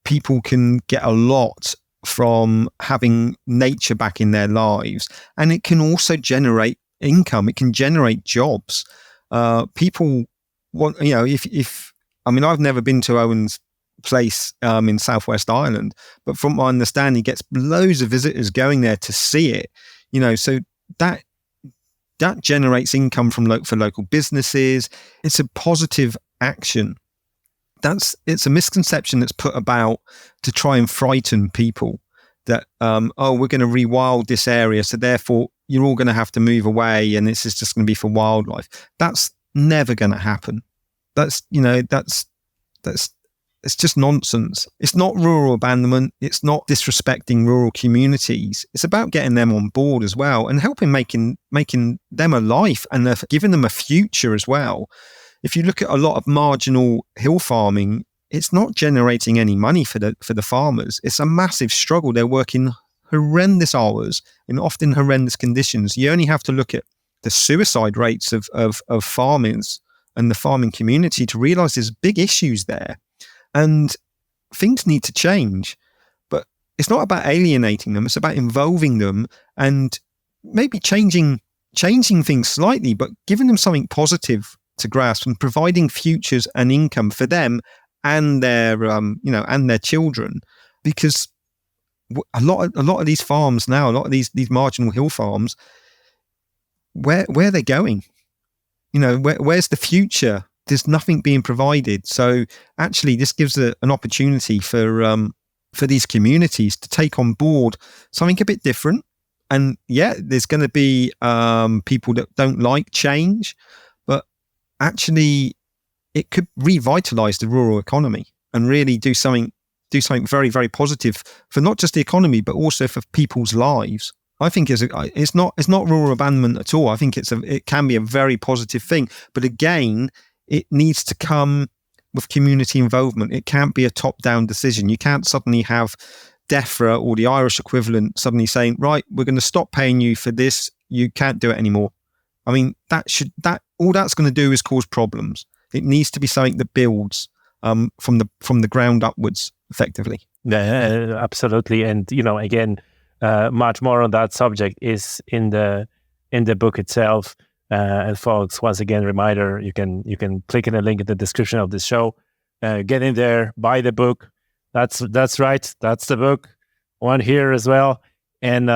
people can get a lot from having nature back in their lives, and it can also generate income. It can generate jobs. People want, I've never been to Owen's place in Southwest Ireland, but from my understanding, he gets loads of visitors going there to see it. So that generates income for local businesses. It's a positive action. It's a misconception that's put about to try and frighten people that we're going to rewild this area, so therefore you're all going to have to move away, and this is just going to be for wildlife. That's never going to happen. That's it's just nonsense. It's not rural abandonment. It's not disrespecting rural communities. It's about getting them on board as well and helping making them a life and giving them a future as well. If you look at a lot of marginal hill farming, it's not generating any money for the farmers. It's a massive struggle. They're working horrendous hours in often horrendous conditions. You only have to look at the suicide rates of farmers and the farming community to realize there's big issues there. And things need to change, but it's not about alienating them. It's about involving them and maybe changing things slightly, but giving them something positive to grasp and providing futures and income for them and their children. Because a lot of these farms now, a lot of these marginal hill farms, where are they going? Where's the future? There's nothing being provided. So actually, this gives an opportunity for these communities to take on board something a bit different. And yeah, there's going to be people that don't like change, but actually, it could revitalize the rural economy and really do something very, very positive for not just the economy, but also for people's lives. I think it's not rural abandonment at all. I think it can be a very positive thing. But again, it needs to come with community involvement. It can't be a top-down decision. You can't suddenly have DEFRA or the Irish equivalent suddenly saying, right, we're going to stop paying you for this. You can't do it anymore. I mean, all that's going to do is cause problems. It needs to be something that builds from the ground upwards, effectively. Yeah, absolutely. And again, much more on that subject is in the book itself. And folks, once again, reminder: you can click in the link in the description of this show, get in there, buy the book. That's right. That's the book. One here as well. And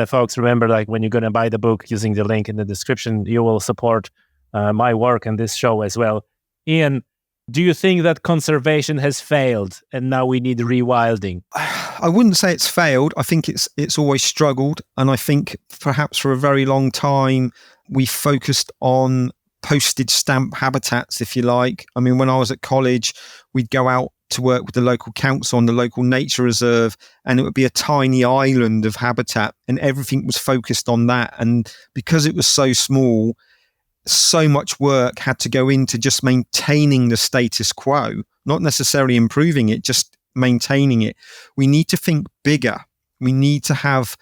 folks, remember, like when you're going to buy the book using the link in the description, you will support my work and this show as well. Ian, do you think that conservation has failed and now we need rewilding? I wouldn't say it's failed. I think it's always struggled. And I think perhaps for a very long time, we focused on postage stamp habitats, if you like. I mean, when I was at college, we'd go out to work with the local council on the local nature reserve, and it would be a tiny island of habitat, and everything was focused on that. And because it was so small, so much work had to go into just maintaining the status quo, not necessarily improving it, just maintaining it. We need to think bigger. We need to have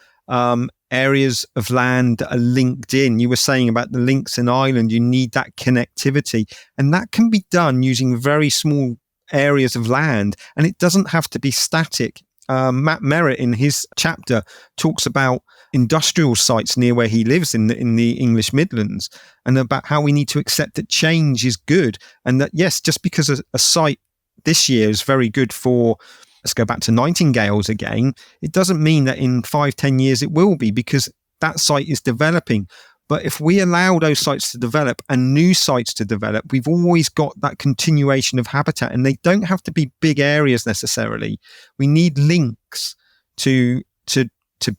areas of land that are linked in. You were saying about the lynx in Ireland, you need that connectivity, and that can be done using very small areas of land, and it doesn't have to be static. Matt Merritt in his chapter talks about industrial sites near where he lives in the English Midlands, and about how we need to accept that change is good, and that yes, just because a site this year is very good for, let's go back to nightingales again, it doesn't mean that in 5-10 years it will be, because that site is developing. But if we allow those sites to develop and new sites to develop, we've always got that continuation of habitat, and they don't have to be big areas necessarily. We need links to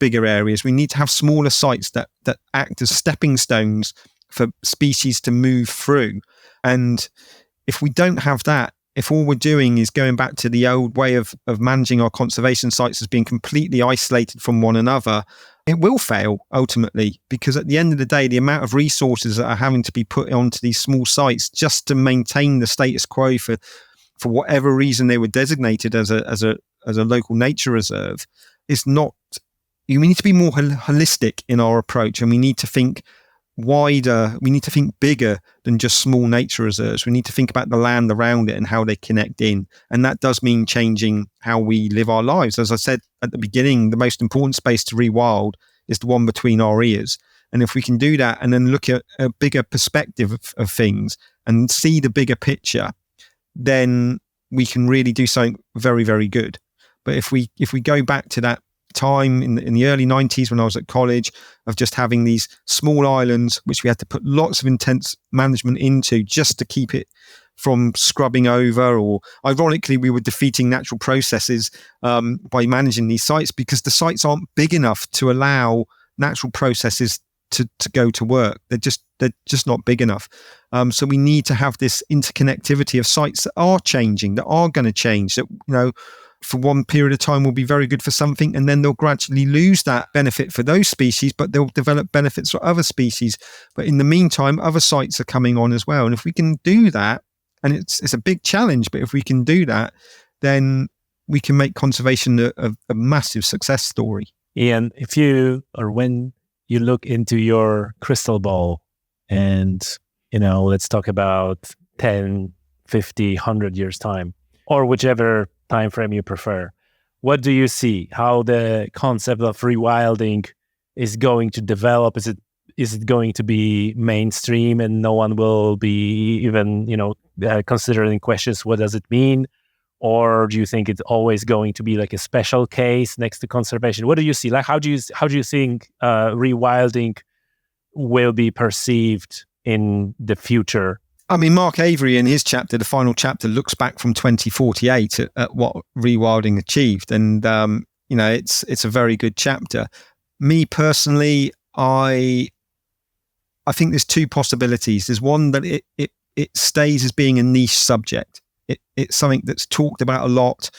bigger areas. We need to have smaller sites that act as stepping stones for species to move through. And if we don't have that, if all we're doing is going back to the old way of managing our conservation sites as being completely isolated from one another, it will fail ultimately, because at the end of the day, the amount of resources that are having to be put onto these small sites just to maintain the status quo for whatever reason they were designated as a local nature reserve is not. We need to be more holistic in our approach, and we need to think wider. We need to think bigger than just small nature reserves. We need to think about the land around it and how they connect in. And that does mean changing how we live our lives. As I said at the beginning, the most important space to rewild is the one between our ears. And if we can do that and then look at a bigger perspective of things and see the bigger picture, then we can really do something very, very good. But if we go back to that time in the early 90s when I was at college, of just having these small islands which we had to put lots of intense management into just to keep it from scrubbing over, or ironically we were defeating natural processes by managing these sites, because the sites aren't big enough to allow natural processes to go to work. They're just not big enough. So we need to have this interconnectivity of sites that are changing, that are going to change, that for one period of time will be very good for something, and then they'll gradually lose that benefit for those species, but they'll develop benefits for other species. But in the meantime, other sites are coming on as well. And if we can do that, and it's a big challenge, but if we can do that, then we can make conservation a massive success story. Ian, when you look into your crystal ball and, let's talk about 10, 50, 100 years time, or whichever time frame you prefer, what do you see? How the concept of rewilding is going to develop? Is it going to be mainstream and no one will be even considering questions, what does it mean? Or do you think it's always going to be like a special case next to conservation? What do you see? Like, how do you think rewilding will be perceived in the future? I mean, Mark Avery in his chapter, the final chapter, looks back from 2048 at what rewilding achieved, and it's a very good chapter. Me personally, I think there's two possibilities. There's one that it stays as being a niche subject. It's something that's talked about a lot,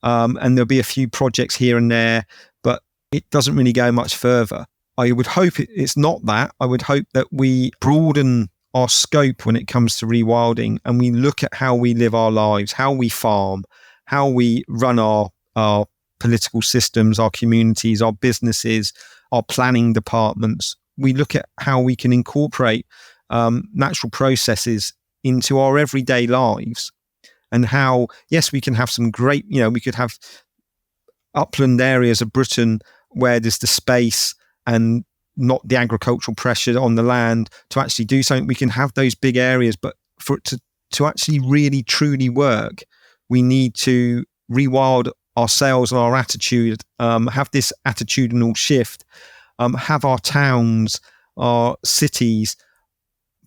and there'll be a few projects here and there, but it doesn't really go much further. I would hope it's not that. I would hope that we broaden our scope when it comes to rewilding, and we look at how we live our lives, how we farm, how we run our political systems, our communities, our businesses, our planning departments. We look at how we can incorporate natural processes into our everyday lives, and how, yes, we can have some great, we could have upland areas of Britain where there's the space and not the agricultural pressure on the land to actually do something. We can have those big areas, but for it to actually really truly work, we need to rewild ourselves and our attitude, have this attitudinal shift, have our towns, our cities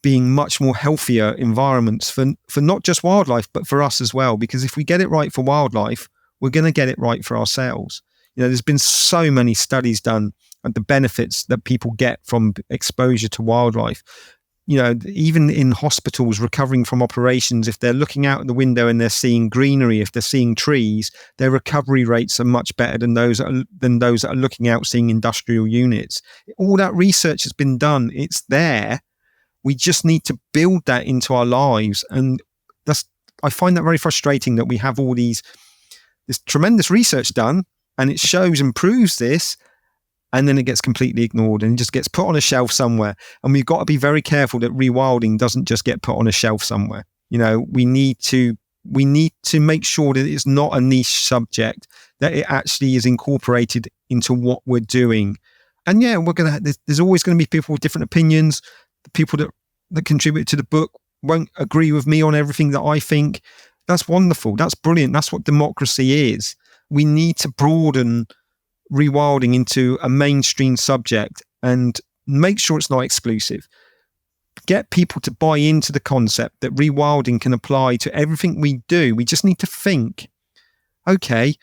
being much more healthier environments for not just wildlife, but for us as well. Because if we get it right for wildlife, we're going to get it right for ourselves. There's been so many studies done and the benefits that people get from exposure to wildlife. even in hospitals recovering from operations, if they're looking out the window and they're seeing greenery, if they're seeing trees, their recovery rates are much better than those that are looking out seeing industrial units. All that research has been done. It's there. We just need to build that into our lives. And I find that very frustrating that we have this tremendous research done and it shows and proves this, and then it gets completely ignored and it just gets put on a shelf somewhere. And we've got to be very careful that rewilding doesn't just get put on a shelf somewhere. We need to make sure that it's not a niche subject, that it actually is incorporated into what we're doing. And yeah, there's always going to be people with different opinions. The people that contribute to the book won't agree with me on everything that I think. That's wonderful. That's brilliant. That's what democracy is. We need to broaden rewilding into a mainstream subject and make sure it's not exclusive. Get people to buy into the concept that rewilding can apply to everything we do. We just need to think, okay,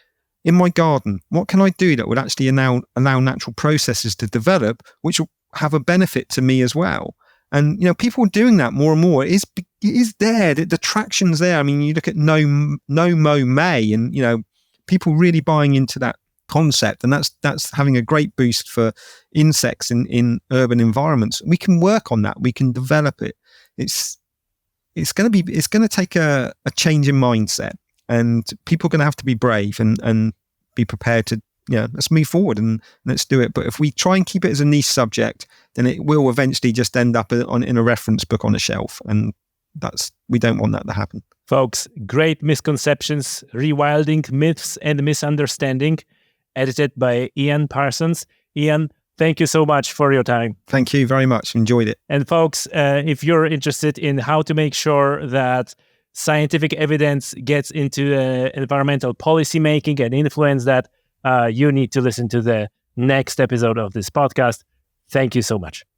in my garden, what can I do that would actually allow natural processes to develop, which will have a benefit to me as well? And, people are doing that more and more. It is there. The traction's there. I mean, you look at No Mow May and, people really buying into that concept, and that's having a great boost for insects in urban environments. We can work on that. We can develop it. It's going to take a change in mindset, and people are going to have to be brave and be prepared to, let's move forward and let's do it. But if we try and keep it as a niche subject, then it will eventually just end up in a reference book on a shelf, and we don't want that to happen. Folks, great Misconceptions, Rewilding Myths and Misunderstandings, edited by Ian Parsons. Ian, thank you so much for your time. Thank you very much. Enjoyed it. And folks, if you're interested in how to make sure that scientific evidence gets into environmental policy making and influence that, you need to listen to the next episode of this podcast. Thank you so much.